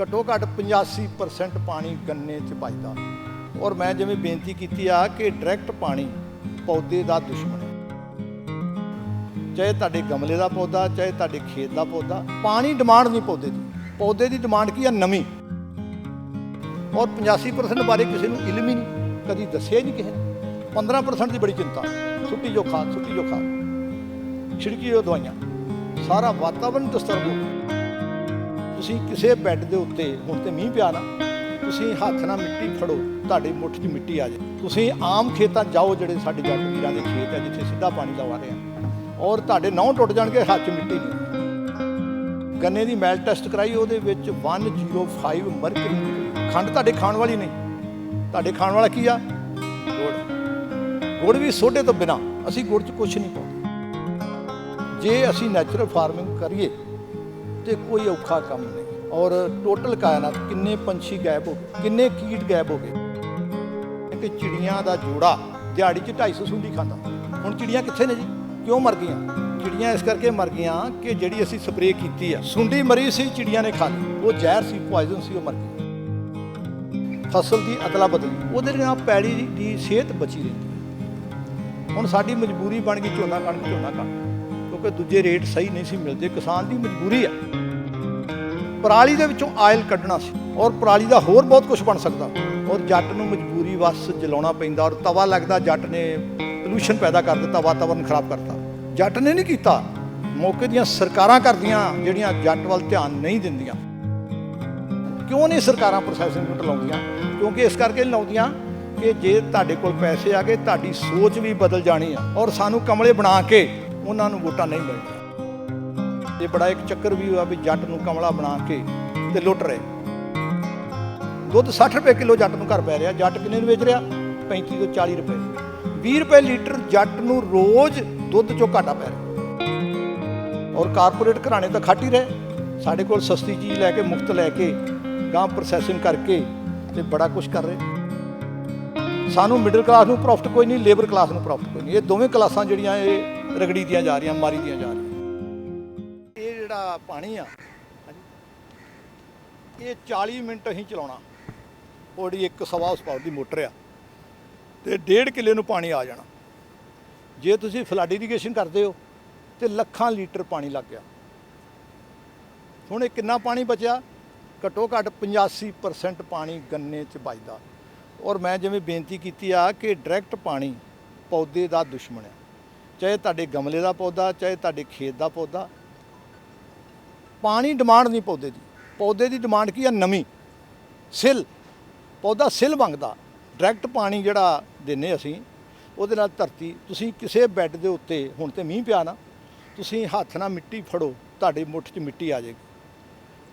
घट्टो घट्ट 85% पानी गन्ने च बचदा। और मैं जिवें बेनती की आ कि डायरैक्ट पानी पौधे का दुश्मन है। चाहे तुहाडे गमले का पौधा, चाहे तुहाडे खेत का पौधा, पानी डिमांड नहीं पौधे की डिमांड की है नमी। और 85% बारे किसी को इल्म ही नहीं, कभी दसिया ही नहीं किसी ने। 15% की बड़ी चिंता, सुट्टी जो खाद, सुट्टी जो खाद, छिड़की जो दवाइयां, सारा वातावरण डिस्टर्ब हो गया। तुसीं किसी बैड के उत्ते हुण ते मींह पिया ना, तुसीं हत्थ नाल मिट्टी फड़ो, तुहाडे मुट्ठ 'च मिट्टी आ जाए। तुसीं आम खेतां जाओ जिहड़े साडे जट वीरां दे खेत है जिੱਥੇ सीधा पानी लवा रहे हैं, और तुहाडे नौं टुੱਟ जाणगे, हत्थ 'ਚ मिट्टी नहीं। गन्ने की मैल टैसट कराई, ਉਹਦੇ ਵਿੱਚ 105 मरकरी निकली। खंड तुहाडे खाण वाली नहीं, तुहाडे खाण वाला की आ गुड़। गुड़ भी सोडे तो बिना ਅਸੀਂ गुड़ 'ਚ कुछ नहीं पाਉਂਦੇ। ਜੇ ਅਸੀਂ ਨੈਚੁਰਲ ਫਾਰਮਿੰਗ ਕਰੀਏ तो कोई औखा काम नहीं। और टोटल कायनात किन्ने पंछी गायब हो गए, किन्ने कीट गायब हो गए कि चिड़ियां का जोड़ा दिहाड़ी 'ਚ 250 सुंडी खाता। हुण चिड़ियां कित्थे ने जी, क्यों मर गई? चिड़ियां इस करके मर गई कि जिहड़ी असीं स्प्रे कीती है, सुंडी मरी सी, चिड़ियां ने खा ली, वो जहर सी, पॉइजन सी, वो मर गई। फसल की अदला बदली, ਉਹਦੇ ਨਾਲ पैड़ी की सेहत बची रही है। हुण साडी मजबूरी बन गई झोना कणक, क्योंकि दूजे रेट सही नहीं सी मिलते। किसान की मजबूरी है। पराली दे विचों आयल कढ़ना सी, और पराली का होर बहुत कुछ बन सकता, और जट नूं मजबूरी वस जलाउणा पैंदा। और तवा लगदा, जट ने पोल्यूशन पैदा कर दिता, वातावरण खराब करता। जट ने नहीं कीता, मौके दीआं सरकारां करदियां जिहड़ियां जट वल ध्यान नहीं दिंदियां। क्यों नहीं सरकारां प्रोसैसिंग यूनिट लाउंदियां? क्योंकि इस करके लाउंदियां कि जे तुहाडे कोल पैसे आ गए, तुहाडी सोच भी बदल जानी है, और सानू कमले बना के उन्हां नूं वोटां नहीं मिलणीਆਂ। ये बड़ा एक चक्कर भी हुआ भी जट नूं कमला बना के ते लुट रहे। दुध 60 रुपए किलो जट नूं घर पै रहा। जट किन्ने नूं वेच रहा? 35 ਤੋਂ 40 रुपए। 20 रुपए लीटर जट नूं रोज़ दुध चों घाटा पै रहा। और कारपोरेट घराणे तो खट ही रहे, साडे कोल सस्ती चीज़ लैके मुफ्त लैके गांह प्रोसैसिंग करके ते बड़ा कुछ कर रहे। सानू मिडल क्लास नूं प्रॉफिट कोई नहीं, लेबर क्लास नूं प्रॉफिट कोई नहीं। ये दोवें क्लासां जिहड़ियां ये रगड़ी दियां जा रही, मारी दियां जा रही। ये जिहड़ा पानी आ, ये 40 मिनट असीं चलाउणा, और 1.25 हाउस पावर की मोटर आ, ते 1.5 किले नूं पानी आ जाना। जे तुसीं फ्लड इरीगेशन करते हो तो ਲੱਖਾਂ लीटर पानी लग गया। हुण कितना पानी बचा? घट्टो घट्ट 85% पानी गन्ने 'ਚ बचदा। और मैं जिवें बेनती की आ कि डायरैक्ट पानी पौधे का दुश्मन है। चाहे तुहाडे गमले का पौधा, चाहे तुहाडे खेत का पौधा, पानी डिमांड नहीं पौधे की डिमांड की है नमी, सिल। पौधा सिल मंगदा। डायरैक्ट पानी जिहड़ा दिंदे असीं, ਉਹਦੇ ਨਾਲ ਧਰਤੀ, ਤੁਸੀਂ ਕਿਸੇ ਬੈੱਡ ਦੇ ਉੱਤੇ ਹੁਣ ਤੇ ਮੀਂਹ ਪਿਆ ਨਾ, ਤੁਸੀਂ ਹੱਥ ਨਾਲ ਮਿੱਟੀ ਫੜੋ, ਤੁਹਾਡੇ ਮੁੱਠ 'ਚ ਮਿੱਟੀ ਆ ਜਾਏਗੀ।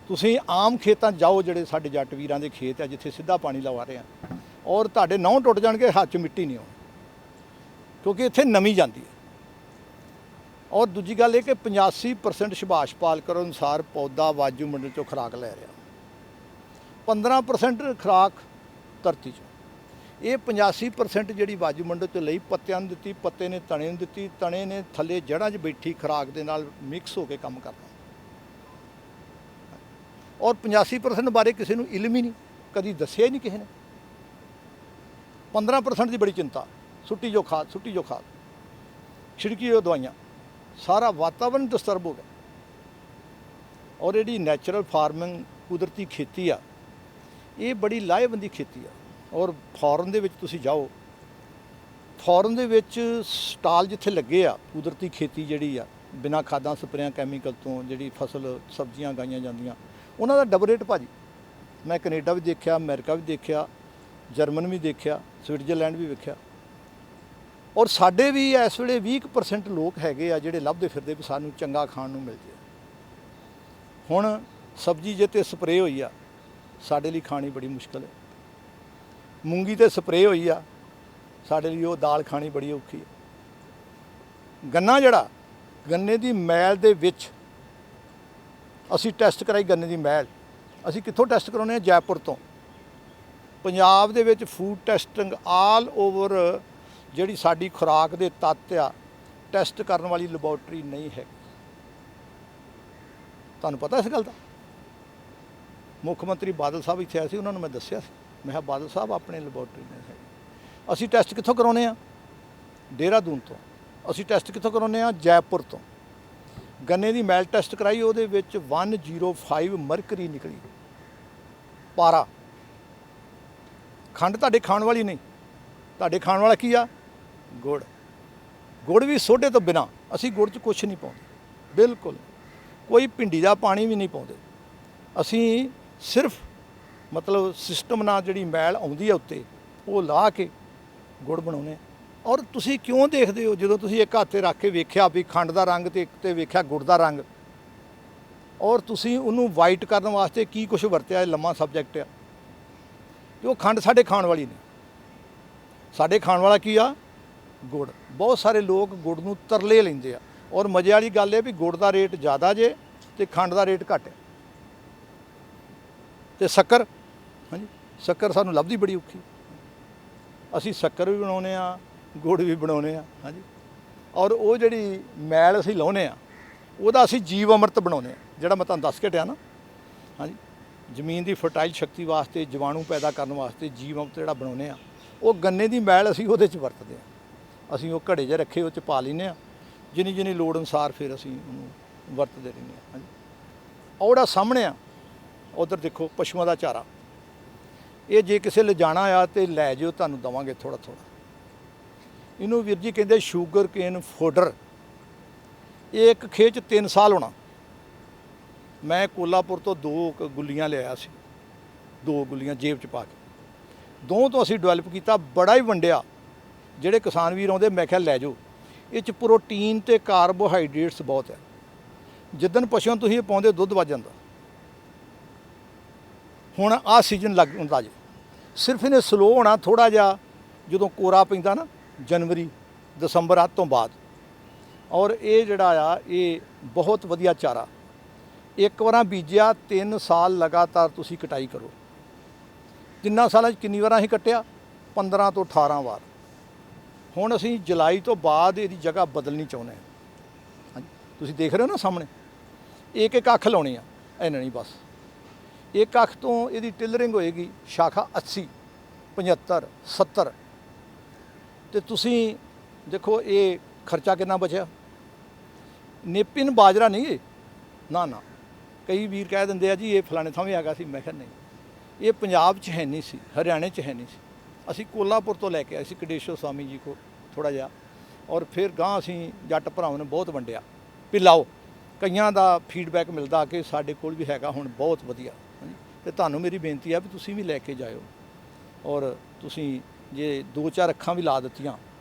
ਤੁਸੀਂ ਆਮ ਖੇਤਾਂ ਜਾਓ ਜਿਹੜੇ ਸਾਡੇ ਜੱਟ ਵੀਰਾਂ ਦੇ ਖੇਤ ਆ ਜਿੱਥੇ ਸਿੱਧਾ ਪਾਣੀ ਲਵਾ ਰਹੇ ਆ, ਔਰ ਤੁਹਾਡੇ ਨਹੁੰ ਟੁੱਟ ਜਾਣਗੇ, ਹੱਥ 'ਚ ਮਿੱਟੀ ਨਹੀਂ ਆਉਣੀ, ਕਿਉਂਕਿ ਇੱਥੇ ਨਮੀ ਜਾਂਦੀ ਹੈ। ਔਰ ਦੂਜੀ ਗੱਲ ਇਹ ਕਿ 85% ਸੁਭਾਸ਼ ਪਾਲਕਰ ਅਨੁਸਾਰ ਪੌਦਾ ਵਾਯੂਮੰਡਲ 'ਚੋਂ ਖੁਰਾਕ ਲੈ ਰਿਹਾ, 15% ਖੁਰਾਕ ਧਰਤੀ 'ਚੋਂ। ਇਹ 85% ਜਿਹੜੀ ਵਾਯੂਮੰਡਲ 'ਚ ਲਈ ਪੱਤਿਆਂ ਨੂੰ ਦਿੱਤੀ, ਪੱਤੇ ਨੇ ਤਣੇ ਨੂੰ ਦਿੱਤੀ, ਤਣੇ ਨੇ ਥੱਲੇ ਜੜ੍ਹਾਂ 'ਚ ਬੈਠੀ ਖੁਰਾਕ ਦੇ ਨਾਲ ਮਿਕਸ ਹੋ ਕੇ ਕੰਮ ਕਰਨਾ। ਔਰ 85% ਬਾਰੇ ਕਿਸੇ ਨੂੰ ਇਲਮ ਹੀ ਨਹੀਂ, ਕਦੀ ਦੱਸਿਆ ਹੀ ਨਹੀਂ ਕਿਸੇ ਨੇ। 15% ਦੀ ਬੜੀ ਚਿੰਤਾ, ਸੁੱਟੀ ਜੋ ਖਾਦ, ਸੁੱਟੀ ਜੋ ਖਾਦ, ਛਿੜਕੀ ਜੋ ਦਵਾਈਆਂ, ਸਾਰਾ ਵਾਤਾਵਰਨ ਡਿਸਟਰਬ ਹੋ ਗਿਆ। ਔਰ ਜਿਹੜੀ ਨੈਚੁਰਲ ਫਾਰਮਿੰਗ ਕੁਦਰਤੀ ਖੇਤੀ ਆ, ਇਹ ਬੜੀ ਲਾਹੇਵੰਦੀ ਖੇਤੀ ਆ। और फॉरन ਦੇ ਵਿੱਚ ਤੁਸੀਂ ਜਾਓ, फॉरन ਦੇ ਵਿੱਚ ਸਟਾਲ ਜਿੱਥੇ ਲੱਗੇ ਆ ਕੁਦਰਤੀ ਖੇਤੀ ਜਿਹੜੀ ਆ ਬਿਨਾਂ ਖਾਦਾਂ ਸਪਰੇਆਂ ਕੈਮੀਕਲ ਤੋਂ ਜਿਹੜੀ ਫਸਲ ਸਬਜ਼ੀਆਂ ਉਗਾਈਆਂ ਜਾਂਦੀਆਂ, ਉਹਨਾਂ ਦਾ ਡਬਲ ਰੇਟ ਭਾਜੀ। ਮੈਂ ਕੈਨੇਡਾ ਵੀ ਦੇਖਿਆ, ਅਮਰੀਕਾ ਵੀ ਦੇਖਿਆ, ਜਰਮਨ ਵੀ ਦੇਖਿਆ, ਸਵਿਟਜ਼ਰਲੈਂਡ ਵੀ ਵੇਖਿਆ। ਔਰ ਸਾਡੇ ਵੀ ਇਸ ਵੇਲੇ 20% ਲੋਕ ਹੈਗੇ ਆ ਜਿਹੜੇ ਲੱਭਦੇ ਫਿਰਦੇ ਵੀ ਸਾਨੂੰ ਚੰਗਾ ਖਾਣ ਨੂੰ ਮਿਲ ਜੇ। ਹੁਣ ਸਬਜ਼ੀ ਜੇ ਤੇ ਸਪਰੇ ਹੋਈ ਆ, ਸਾਡੇ ਲਈ ਖਾਣੀ ਬੜੀ ਮੁਸ਼ਕਲ ਹੈ। मूंगी तो स्प्रे हुई आ, साढ़े लिए वो दाल खानी बड़ी औखी है। गन्ना जड़ा, गन्ने की मैल दे विच असी टैसट कराई। गन्ने की मैल असी कित्थों टैसट कराने? जयपुर तो। पंजाब दे विच फूड टैसटिंग आल ओवर जिहड़ी साडी खुराक दे तत्त आ, टैसट करन वाली लैबोरेटरी नहीं है। तुहानूं पता इस गल दा? ਮੁੱਖ ਮੰਤਰੀ ਬਾਦਲ ਸਾਹਿਬ ਇੱਥੇ ਆਏ ਸੀ, ਉਹਨਾਂ ਨੂੰ ਮੈਂ ਦੱਸਿਆ ਸੀ, ਮੈਂ ਕਿਹਾ ਬਾਦਲ ਸਾਹਿਬ ਆਪਣੇ ਲੈਬੋਰਟਰੀ ਨੇ ਹੈ, ਅਸੀਂ ਟੈਸਟ ਕਿੱਥੋਂ ਕਰਾਉਂਦੇ ਆ? ਦੇਹਰਾਦੂਨ ਤੋਂ। ਅਸੀਂ ਟੈਸਟ ਕਿੱਥੋਂ ਕਰਾਉਂਦੇ ਆ? ਜੈਪੁਰ ਤੋਂ। ਗੰਨੇ ਦੀ ਮੈਲ ਟੈਸਟ ਕਰਾਈ, ਉਹਦੇ ਵਿੱਚ 105 ਮਰਕਰੀ ਨਿਕਲੀ, ਪਾਰਾ। ਖੰਡ ਤੁਹਾਡੇ ਖਾਣ ਵਾਲੀ ਨਹੀਂ, ਤੁਹਾਡੇ ਖਾਣ ਵਾਲਾ ਕੀ ਆ? ਗੁੜ। ਗੁੜ ਵੀ ਸੋਡੇ ਤੋਂ ਬਿਨਾ, ਅਸੀਂ ਗੁੜ 'ਚ ਕੁਛ ਨਹੀਂ ਪਾਉਂਦੇ, ਬਿਲਕੁਲ ਕੋਈ ਭਿੰਡੀ ਦਾ ਪਾਣੀ ਵੀ ਨਹੀਂ ਪਾਉਂਦੇ। ਅਸੀਂ ਸਿਰਫ ਮਤਲਬ ਸਿਸਟਮ ਨਾਲ ਜਿਹੜੀ ਮੈਲ ਆਉਂਦੀ ਆ ਉੱਤੇ, ਉਹ ਲਾ ਕੇ ਗੁੜ ਬਣਾਉਂਦੇ। ਔਰ ਤੁਸੀਂ ਕਿਉਂ ਦੇਖਦੇ ਹੋ, ਜਦੋਂ ਤੁਸੀਂ ਇੱਕ ਹੱਥ 'ਤੇ ਰੱਖ ਕੇ ਵੇਖਿਆ ਵੀ ਖੰਡ ਦਾ ਰੰਗ ਤੇ ਇੱਕ 'ਤੇ ਵੇਖਿਆ ਗੁੜ ਦਾ ਰੰਗ, ਔਰ ਤੁਸੀਂ ਉਹਨੂੰ ਵਾਈਟ ਕਰਨ ਵਾਸਤੇ ਕੀ ਕੁਛ ਵਰਤਿਆ? ਇਹ ਲੰਮਾ ਸਬਜੈਕਟ ਆ। ਜੋ ਖੰਡ ਸਾਡੇ ਖਾਣ ਵਾਲੀ ਨਹੀਂ, ਸਾਡੇ ਖਾਣ ਵਾਲਾ ਕੀ ਆ? ਗੁੜ। ਬਹੁਤ ਸਾਰੇ ਲੋਕ ਗੁੜ ਨੂੰ ਤਰਲੇ ਲੈਂਦੇ ਆ, ਔਰ ਮਜ਼ੇ ਵਾਲੀ ਗੱਲ ਇਹ ਵੀ ਗੁੜ ਦਾ ਰੇਟ ਜ਼ਿਆਦਾ ਜੇ ਤੇ ਖੰਡ ਦਾ ਰੇਟ ਘੱਟ ਹੈ। ਤੇ ਸ਼ੱਕਰ, ਹਾਂਜੀ, ਸ਼ੱਕਰ ਸਾਨੂੰ ਲੱਭਦੀ ਬੜੀ ਔਖੀ। ਅਸੀਂ ਸ਼ੱਕਰ ਵੀ ਬਣਾਉਂਦੇ ਆ, ਗੁੜ ਵੀ ਬਣਾਉਂਦੇ ਆ, ਹਾਂਜੀ। ਔਰ ਉਹ ਜਿਹੜੀ ਮੈਲ ਅਸੀਂ ਲਾਉਂਦੇ ਆ, ਉਹਦਾ ਅਸੀਂ ਜੀਵ ਅੰਮ੍ਰਿਤ ਬਣਾਉਂਦੇ ਆ, ਜਿਹੜਾ ਮੈਂ ਤੁਹਾਨੂੰ ਦੱਸ ਕੇ ਹਟਿਆ ਨਾ, ਹਾਂਜੀ। ਜ਼ਮੀਨ ਦੀ ਫਰਟਾਈਲ ਸ਼ਕਤੀ ਵਾਸਤੇ, ਜੀਵਾਣੂ ਪੈਦਾ ਕਰਨ ਵਾਸਤੇ ਜੀਵ ਅੰਮ੍ਰਿਤ ਜਿਹੜਾ ਬਣਾਉਂਦੇ ਆ, ਉਹ ਗੰਨੇ ਦੀ ਮੈਲ ਅਸੀਂ ਉਹਦੇ 'ਚ ਵਰਤਦੇ ਆ। ਅਸੀਂ ਉਹ ਘੜੇ 'ਚ ਰੱਖੇ, ਉਹ 'ਚ ਪਾ ਲੈਂਦੇ ਆ, ਜਿੰਨੀ ਲੋੜ ਅਨੁਸਾਰ ਫਿਰ ਅਸੀਂ ਉਹਨੂੰ ਵਰਤਦੇ ਰਹਿੰਦੇ ਆ, ਹਾਂਜੀ। ਉਹ ਜਿਹੜਾ ਸਾਹਮਣੇ ਆ, ਉਧਰ ਦੇਖੋ, ਪਸ਼ੂਆਂ ਦਾ ਚਾਰਾ। ਇਹ ਜੇ ਕਿਸੇ ਲਿਜਾਣਾ ਆ ਤੇ ਲੈ ਜਿਓ, ਤੁਹਾਨੂੰ ਦੇਵਾਂਗੇ ਥੋੜ੍ਹਾ ਥੋੜ੍ਹਾ। ਇਹਨੂੰ ਵੀਰ ਜੀ ਕਹਿੰਦੇ ਸ਼ੂਗਰ ਕੇਨ ਫੋਡਰ। ਇਹ ਇੱਕ ਖੇਤ 'ਚ 3 ਸਾਲ ਹੋਣਾ। ਮੈਂ ਕੋਲਾਪੁਰ ਤੋਂ 2 ਗੁੱਲੀਆਂ ਲਿਆਇਆ ਸੀ, 2 ਗੁੱਲੀਆਂ ਜੇਬ 'ਚ ਪਾ ਕੇ। 2 ਤੋਂ ਅਸੀਂ ਡਿਵੈਲਪ ਕੀਤਾ, ਬੜਾ ਹੀ ਵੰਡਿਆ। ਜਿਹੜੇ ਕਿਸਾਨ ਵੀਰ ਆਉਂਦੇ, ਮੈਂ ਕਿਹਾ ਲੈ ਜਾਓ, ਇਹ 'ਚ ਪ੍ਰੋਟੀਨ ਤੇ ਕਾਰਬੋਹਾਈਡਰੇਟਸ ਬਹੁਤ ਹੈ। ਜਿੱਦਣ ਪਸ਼ੂਆਂ ਨੂੰ ਤੁਸੀਂ ਇਹ ਪਾਉਂਦੇ, ਦੁੱਧ ਵੱਧ ਜਾਂਦਾ। ਹੁਣ ਆਹ ਸੀਜ਼ਨ ਲੱਗ ਹੁੰਦਾ ਜੀ, ਸਿਰਫ ਇਹਨੇ ਸਲੋ ਹੋਣਾ ਥੋੜ੍ਹਾ ਜਿਹਾ ਜਦੋਂ ਕੋਰਾ ਪੈਂਦਾ ਨਾ, ਜਨਵਰੀ ਦਸੰਬਰ ਤੋਂ ਬਾਅਦ। ਔਰ ਇਹ ਜਿਹੜਾ ਆ, ਇਹ ਬਹੁਤ ਵਧੀਆ ਚਾਰਾ। ਇੱਕ ਵਾਰਾਂ ਬੀਜਿਆ, 3 ਸਾਲ ਲਗਾਤਾਰ ਤੁਸੀਂ ਕਟਾਈ ਕਰੋ। 3 ਸਾਲਾਂ 'ਚ ਕਿੰਨੀ ਵਾਰਾਂ ਅਸੀਂ ਕੱਟਿਆ? 15 ਤੋਂ 18 ਵਾਰ। ਹੁਣ ਅਸੀਂ ਜੁਲਾਈ ਤੋਂ ਬਾਅਦ ਇਹਦੀ ਜਗ੍ਹਾ ਬਦਲਣੀ ਚਾਹੁੰਦੇ ਹਾਂ, ਹਾਂਜੀ। ਤੁਸੀਂ ਦੇਖ ਰਹੇ ਹੋ ਨਾ ਸਾਹਮਣੇ, ਇੱਕ ਇੱਕ ਅੱਖ ਲਾਉਣੀ ਆ, ਇੰਨਾ ਨਹੀਂ ਬਸ। ਇੱਕ ਅੱਖ ਤੋਂ ਇਹਦੀ ਟਿਲਰਿੰਗ ਹੋਏਗੀ, ਸ਼ਾਖਾ 80, 75, 70। ਤੇ ਤੁਸੀਂ ਦੇਖੋ ਇਹ ਖਰਚਾ ਕਿੰਨਾ ਬਚਿਆ। ਨੇਪਿਨ ਬਾਜਰਾ ਨਹੀਂ ਇਹ, ਨਾ ਨਾ। ਕਈ ਵੀਰ ਕਹਿ ਦਿੰਦੇ ਆ ਜੀ ਇਹ ਫਲਾਣੇ ਥਾਂ ਵੀ ਹੈਗਾ ਸੀ, ਮੈਂ ਕਿਹਾ ਨਹੀਂ, ਇਹ ਪੰਜਾਬ 'ਚ ਹੈ ਨਹੀਂ ਸੀ, ਹਰਿਆਣੇ 'ਚ ਹੈ ਨਹੀਂ ਸੀ। ਅਸੀਂ ਕੋਲਾਪੁਰ ਤੋਂ ਲੈ ਕੇ ਆਏ ਸੀ, ਕਡੇਸ਼ੋ ਸਵਾਮੀ ਜੀ ਕੋ ਥੋੜ੍ਹਾ ਜਿਹਾ। ਔਰ ਫਿਰ ਗਾਂ ਅਸੀਂ ਜੱਟ ਭਰਾਵਾਂ ਨੇ ਬਹੁਤ ਵੰਡਿਆ ਵੀ ਲਾਓ। ਕਈਆਂ ਦਾ ਫੀਡਬੈਕ ਮਿਲਦਾ ਕਿ ਸਾਡੇ ਕੋਲ ਵੀ ਹੈਗਾ ਹੁਣ, ਬਹੁਤ ਵਧੀਆ। ਅਤੇ ਤੁਹਾਨੂੰ ਮੇਰੀ ਬੇਨਤੀ ਆ ਵੀ ਤੁਸੀਂ ਵੀ ਲੈ ਕੇ ਜਾਇਓ। ਔਰ ਤੁਸੀਂ ਜੇ 2-4 ਅੱਖਾਂ ਵੀ ਲਾ ਦਿੱਤੀਆਂ,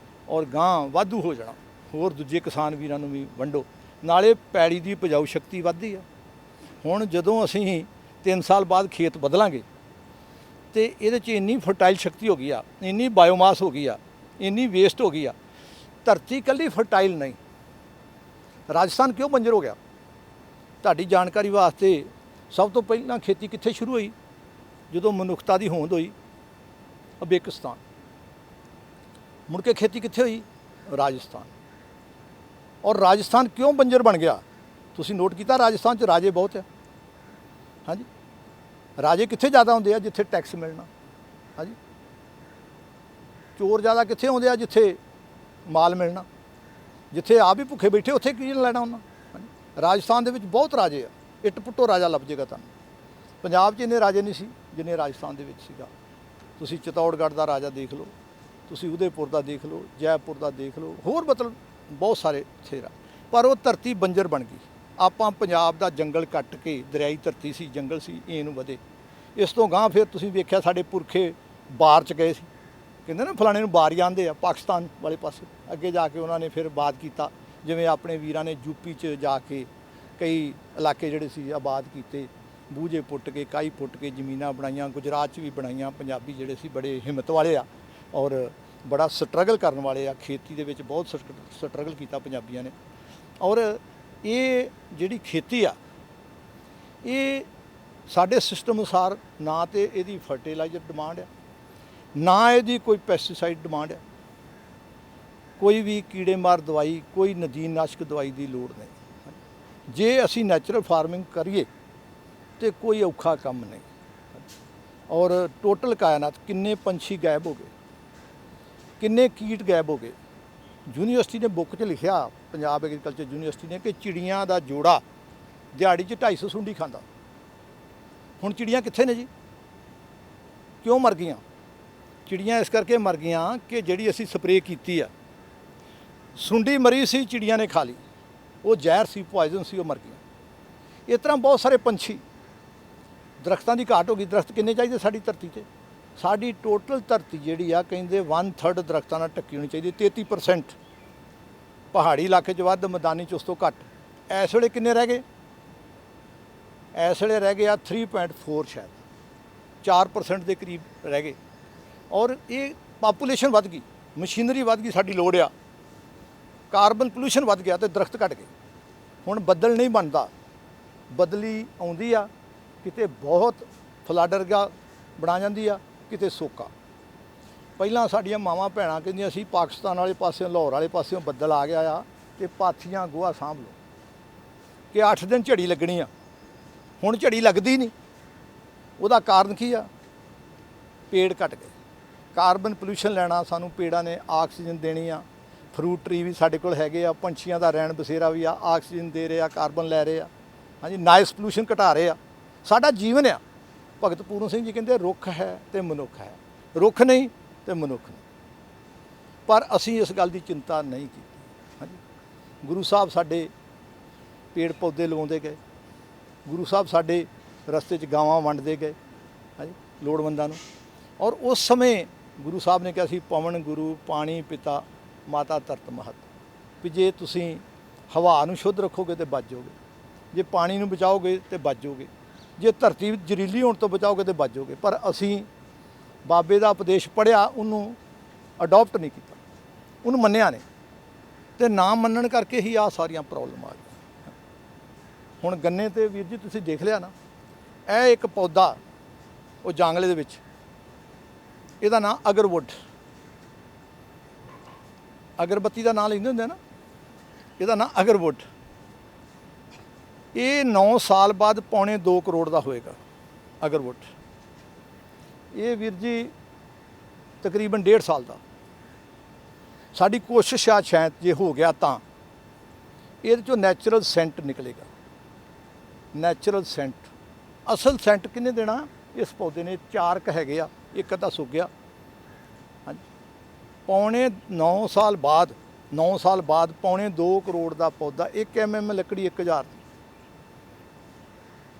ਔਰ ਗਾਂ ਵਾਧੂ ਹੋ ਜਾਣਾ, ਹੋਰ ਦੂਜੇ ਕਿਸਾਨ ਵੀਰਾਂ ਨੂੰ ਵੀ ਵੰਡੋ। ਨਾਲੇ ਪੈੜੀ ਦੀ ਉਪਜਾਊ ਸ਼ਕਤੀ ਵੱਧਦੀ ਆ। ਹੁਣ ਜਦੋਂ ਅਸੀਂ 3 ਸਾਲ ਬਾਅਦ ਖੇਤ ਬਦਲਾਂਗੇ, ਤੇ ਇਹਦੇ 'ਚ ਇੰਨੀ ਫਰਟਾਈਲ ਸ਼ਕਤੀ ਹੋ ਗਈ ਆ, ਇੰਨੀ ਬਾਇਓਮਾਸ ਹੋ ਗਈ ਆ, ਇੰਨੀ ਵੇਸਟ ਹੋ ਗਈ ਆ। ਧਰਤੀ ਇਕੱਲੀ ਫਰਟਾਈਲ ਨਹੀਂ। ਰਾਜਸਥਾਨ ਕਿਉਂ ਬੰਜਰ ਹੋ ਗਿਆ? ਤੁਹਾਡੀ ਜਾਣਕਾਰੀ ਵਾਸਤੇ, ਸਭ ਤੋਂ ਪਹਿਲਾਂ ਖੇਤੀ ਕਿੱਥੇ ਸ਼ੁਰੂ ਹੋਈ? ਜਦੋਂ ਮਨੁੱਖਤਾ ਦੀ ਹੋਂਦ ਹੋਈ, ਉਜ਼ਬੇਕਿਸਤਾਨ। ਮੁੜ ਕੇ ਖੇਤੀ ਕਿੱਥੇ ਹੋਈ? ਰਾਜਸਥਾਨ। ਔਰ ਰਾਜਸਥਾਨ ਕਿਉਂ ਬੰਜਰ ਬਣ ਗਿਆ? ਤੁਸੀਂ ਨੋਟ ਕੀਤਾ, ਰਾਜਸਥਾਨ 'ਚ ਰਾਜੇ ਬਹੁਤ ਹੈ, ਹਾਂਜੀ। ਰਾਜੇ ਕਿੱਥੇ ਜ਼ਿਆਦਾ ਹੁੰਦੇ ਆ? ਜਿੱਥੇ ਟੈਕਸ ਮਿਲਣਾ, ਹਾਂਜੀ। ਚੋਰ ਜ਼ਿਆਦਾ ਕਿੱਥੇ ਹੁੰਦੇ ਆ? ਜਿੱਥੇ ਮਾਲ ਮਿਲਣਾ। ਜਿੱਥੇ ਆਪ ਵੀ ਭੁੱਖੇ ਬੈਠੇ, ਉੱਥੇ ਕੀ ਲੈਣਾ ਉਹਨਾਂ, ਹਾਂਜੀ। ਰਾਜਸਥਾਨ ਦੇ ਵਿੱਚ ਬਹੁਤ ਰਾਜੇ ਆ, ਇੱਟ ਪੁੱਟੋ ਰਾਜਾ ਲੱਭ ਜਾਏਗਾ ਤੁਹਾਨੂੰ। ਪੰਜਾਬ 'ਚ ਇੰਨੇ ਰਾਜੇ ਨਹੀਂ ਸੀ ਜਿੰਨੇ ਰਾਜਸਥਾਨ ਦੇ ਵਿੱਚ ਸੀਗਾ। ਤੁਸੀਂ ਚਿਤੌੜਗੜ੍ਹ ਦਾ ਰਾਜਾ ਦੇਖ ਲਓ, ਤੁਸੀਂ ਉਦੈਪੁਰ ਦਾ ਦੇਖ ਲਓ, ਜੈਪੁਰ ਦਾ ਦੇਖ ਲਓ, ਹੋਰ ਮਤਲਬ ਬਹੁਤ ਸਾਰੇ ਥੇਰਾ। ਪਰ ਉਹ ਧਰਤੀ ਬੰਜਰ ਬਣ ਗਈ। ਆਪਾਂ ਪੰਜਾਬ ਦਾ ਜੰਗਲ ਕੱਟ ਕੇ, ਦਰਿਆਈ ਧਰਤੀ ਸੀ, ਜੰਗਲ ਸੀ, ਇਹਨੂੰ ਵਧੇ। ਇਸ ਤੋਂ ਗਾਂਹ ਫਿਰ ਤੁਸੀਂ ਵੇਖਿਆ ਸਾਡੇ ਪੁਰਖੇ ਬਾਰ 'ਚ ਗਏ ਸੀ, ਕਹਿੰਦੇ ਨਾ ਫਲਾਣੇ ਨੂੰ ਬਾਰ ਜਾਂਦੇ ਆ, ਪਾਕਿਸਤਾਨ ਵਾਲੇ ਪਾਸੇ। ਅੱਗੇ ਜਾ ਕੇ ਉਹਨਾਂ ਨੇ ਫਿਰ ਆਬਾਦ ਕੀਤਾ, ਜਿਵੇਂ ਆਪਣੇ ਵੀਰਾਂ ਨੇ ਯੂਪੀ 'ਚ ਜਾ ਕੇ ਕਈ ਇਲਾਕੇ ਜਿਹੜੇ ਸੀ ਆਬਾਦ ਕੀਤੇ, ਬੂਝੇ ਪੁੱਟ ਕੇ, ਕਾਈ ਪੁੱਟ ਕੇ ਜ਼ਮੀਨਾਂ ਬਣਾਈਆਂ। ਗੁਜਰਾਤ 'ਚ ਵੀ ਬਣਾਈਆਂ। ਪੰਜਾਬੀ ਜਿਹੜੇ ਸੀ ਬੜੇ ਹਿੰਮਤ ਵਾਲੇ ਆ, ਔਰ ਬੜਾ ਸਟਰਗਲ ਕਰਨ ਵਾਲੇ ਆ। ਖੇਤੀ ਦੇ ਵਿੱਚ ਬਹੁਤ ਸਟਰਗਲ ਕੀਤਾ ਪੰਜਾਬੀਆਂ ਨੇ। ਔਰ ਇਹ ਜਿਹੜੀ ਖੇਤੀ ਆ, ਇਹ ਸਾਡੇ ਸਿਸਟਮ ਅਨੁਸਾਰ ਨਾ ਤੇ ਇਹਦੀ ਫਰਟੀਲਾਈਜ਼ਰ ਡਿਮਾਂਡ ਆ, ਨਾ ਇਹਦੀ ਕੋਈ ਪੈਸਟੀਸਾਈਡ ਡਿਮਾਂਡ ਆ, ਕੋਈ ਵੀ ਕੀੜੇ ਮਾਰ ਦਵਾਈ, ਕੋਈ ਨਦੀਨ ਨਾਸ਼ਕ ਦਵਾਈ ਦੀ ਲੋੜ ਨਹੀਂ। ਜੇ ਅਸੀਂ ਨੈਚੁਰਲ ਫਾਰਮਿੰਗ ਕਰੀਏ तो कोई औखा काम नहीं। और टोटल कायनात किन्ने पंछी गायब हो गए, किन्ने कीट गायब हो गए। यूनीवर्सिटी ने बुक च लिखा, पंजाब एग्रीकल्चर यूनीवर्सिटी ने, कि चिड़ियाँ का जोड़ा दिहाड़ी 250 सुंडी खांदा। हुण चिड़ियाँ कित्थे ने जी? क्यों मर गईयां? चिड़ियाँ इस करके मर गईयां कि जिहड़ी असीं स्प्रे कीती आ, सुंडी मरी सी, चिड़ियाँ ने खा ली, वो जहर सी, पॉइजन सी, वो मर गईयां। इस तरह बहुत सारे पंछी। दरख्तां की घाट हो गई। दरख्त किन्ने चाहिए साडी धरती ते? साडी टोटल धरती जिहड़ी आ, कहंदे 1/3 दरख्तां नाल ढकी होनी चाहिए। 33% पहाड़ी इलाके 'च वध, मैदानी 'च उस तो घट। इस वेले किन्ने रह गए? इस वेले रह गए आ 3.4, शायद 4% के करीब रह गए। और ये पापूलेशन वध गई, मशीनरी वध गई, साडी लोड़ आ, कार्बन पोल्यूशन वध गया, तो दरख्त घट गए। हुण बदल नहीं बनता, बदली आउंदी आ, किते बहुत फ्लड वर्गा बना जांदी आ, किते सोका। ਪਹਿਲਾਂ ਸਾਡੀਆਂ ਮਾਵਾਂ ਭੈਣਾਂ ਕਹਿੰਦੀਆਂ ਸੀ ਪਾਕਿਸਤਾਨ ਵਾਲੇ ਪਾਸਿਓਂ, ਲਾਹੌਰ ਵਾਲੇ ਪਾਸਿਓਂ ਬੱਦਲ ਆ ਗਿਆ ਆ ਤੇ ਪਾਥੀਆਂ ਗੋਹਾ ਸਾਂਭ ਲਓ ਕਿ 8 ਦਿਨ ਝੜੀ ਲੱਗਣੀ ਆ। ਹੁਣ ਝੜੀ ਲੱਗਦੀ ਨਹੀਂ। ਉਹਦਾ ਕਾਰਨ ਕੀ ਆ? ਪੇੜ ਘਟ ਗਏ। ਕਾਰਬਨ ਪੋਲਿਊਸ਼ਨ ਲੈਣਾ, ਸਾਨੂੰ ਪੇੜਾਂ ਨੇ ਆਕਸੀਜਨ ਦੇਣੀ ਆ। ਫਰੂਟ ਟਰੀ ਵੀ ਸਾਡੇ ਕੋਲ ਹੈਗੇ ਆ, ਪੰਛੀਆਂ ਦਾ ਰਹਿਣ ਬਸੇਰਾ ਵੀ ਆ, ਆਕਸੀਜਨ ਦੇ ਰਹੇ ਆ, ਕਾਰਬਨ ਲੈ ਰਹੇ ਆ। ਹਾਂਜੀ, ਨਾਇਸ ਪੋਲਿਊਸ਼ਨ ਘਟਾ ਰਹੇ ਆ। ਸਾਡਾ ਜੀਵਨ ਆ। ਭਗਤ ਪੂਰਨ ਸਿੰਘ ਜੀ ਕਹਿੰਦੇ ਰੁੱਖ ਹੈ ਤੇ ਮਨੁੱਖ ਹੈ, ਰੁੱਖ ਨਹੀਂ ਤੇ ਮਨੁੱਖ ਨਹੀਂ। ਪਰ ਅਸੀਂ ਇਸ ਗੱਲ ਦੀ ਚਿੰਤਾ ਨਹੀਂ ਕੀਤੀ। ਹਾਂਜੀ, ਗੁਰੂ ਸਾਹਿਬ ਸਾਡੇ ਪੇੜ ਪੌਦੇ ਲਗਾਉਂਦੇ ਗਏ। ਗੁਰੂ ਸਾਹਿਬ ਸਾਡੇ ਰਸਤੇ 'ਚ ਗਾਵਾਂ ਵੰਡਦੇ ਗਏ, ਹਾਂਜੀ, ਲੋੜਵੰਦਾਂ ਨੂੰ। ਔਰ ਉਸ ਸਮੇਂ ਗੁਰੂ ਸਾਹਿਬ ਨੇ ਕਿਹਾ ਸੀ, ਪਵਨ ਗੁਰੂ ਪਾਣੀ ਪਿਤਾ ਮਾਤਾ ਧਰਤ ਮਹਤ, ਵੀ ਜੇ ਤੁਸੀਂ ਹਵਾ ਨੂੰ ਸ਼ੁੱਧ ਰੱਖੋਗੇ ਤਾਂ ਬਚ ਜਾਓਗੇ, ਜੇ ਪਾਣੀ ਨੂੰ ਬਚਾਓਗੇ ਤਾਂ ਬਚ ਜਾਓਗੇ, ਜੇ ਧਰਤੀ ਜ਼ਹਿਰੀਲੀ ਹੋਣ ਤੋਂ ਬਚਾਓਗੇ ਤਾਂ ਬਚ ਜਾਓਗੇ। ਪਰ ਅਸੀਂ ਬਾਬੇ ਦਾ ਉਪਦੇਸ਼ ਪੜ੍ਹਿਆ, ਉਹਨੂੰ ਅਡੋਪਟ ਨਹੀਂ ਕੀਤਾ, ਉਹਨੂੰ ਮੰਨਿਆ ਨਹੀਂ, ਤੇ ਨਾ ਮੰਨਣ ਕਰਕੇ ਹੀ ਆਹ ਸਾਰੀਆਂ ਪ੍ਰੋਬਲਮ ਆ ਗਈਆਂ। ਹੁਣ ਗੰਨੇ ਤੇ ਵੀਰ ਜੀ ਤੁਸੀਂ ਦੇਖ ਲਿਆ ਨਾ, ਇਹ ਇੱਕ ਪੌਦਾ ਉਹ ਜਾਂਗਲੇ ਦੇ ਵਿੱਚ, ਇਹਦਾ ਨਾਂ ਅਗਰਵੁੱਡ, ਅਗਰਬੱਤੀ ਦਾ ਨਾਂ ਲੈਂਦੇ ਹੁੰਦੇ ਨਾ, ਇਹਦਾ ਨਾਂ ਅਗਰਵੁੱਡ। ਇਹ 9 ਸਾਲ ਬਾਅਦ ਪੌਣੇ 2 ਕਰੋੜ ਦਾ ਹੋਏਗਾ ਅਗਰਵੁੱਡ। ਇਹ ਵੀਰ ਜੀ ਤਕਰੀਬਨ 1.5 ਸਾਲ ਦਾ। ਸਾਡੀ ਕੋਸ਼ਿਸ਼ ਆ, ਸ਼ਾਇਦ ਜੇ ਹੋ ਗਿਆ ਤਾਂ ਇਹਦੇ 'ਚੋਂ ਨੈਚੁਰਲ ਸੈਂਟ ਨਿਕਲੇਗਾ। ਨੈਚੁਰਲ ਸੈਂਟ, ਅਸਲ ਸੈਂਟ ਕਿਹਨੇ ਦੇਣਾ? ਇਸ ਪੌਦੇ ਨੇ। 4 ਕ ਹੈਗੇ ਆ, ਇੱਕ ਅੱਧਾ ਸੁੱਕ ਗਿਆ। ਹਾਂਜੀ, ਪੌਣੇ 9 ਸਾਲ ਬਾਅਦ, 9 ਸਾਲ ਬਾਅਦ ਪੌਣੇ 2 ਕਰੋੜ ਦਾ ਪੌਦਾ। 1 mm ਲੱਕੜੀ 1000 ਦੀ।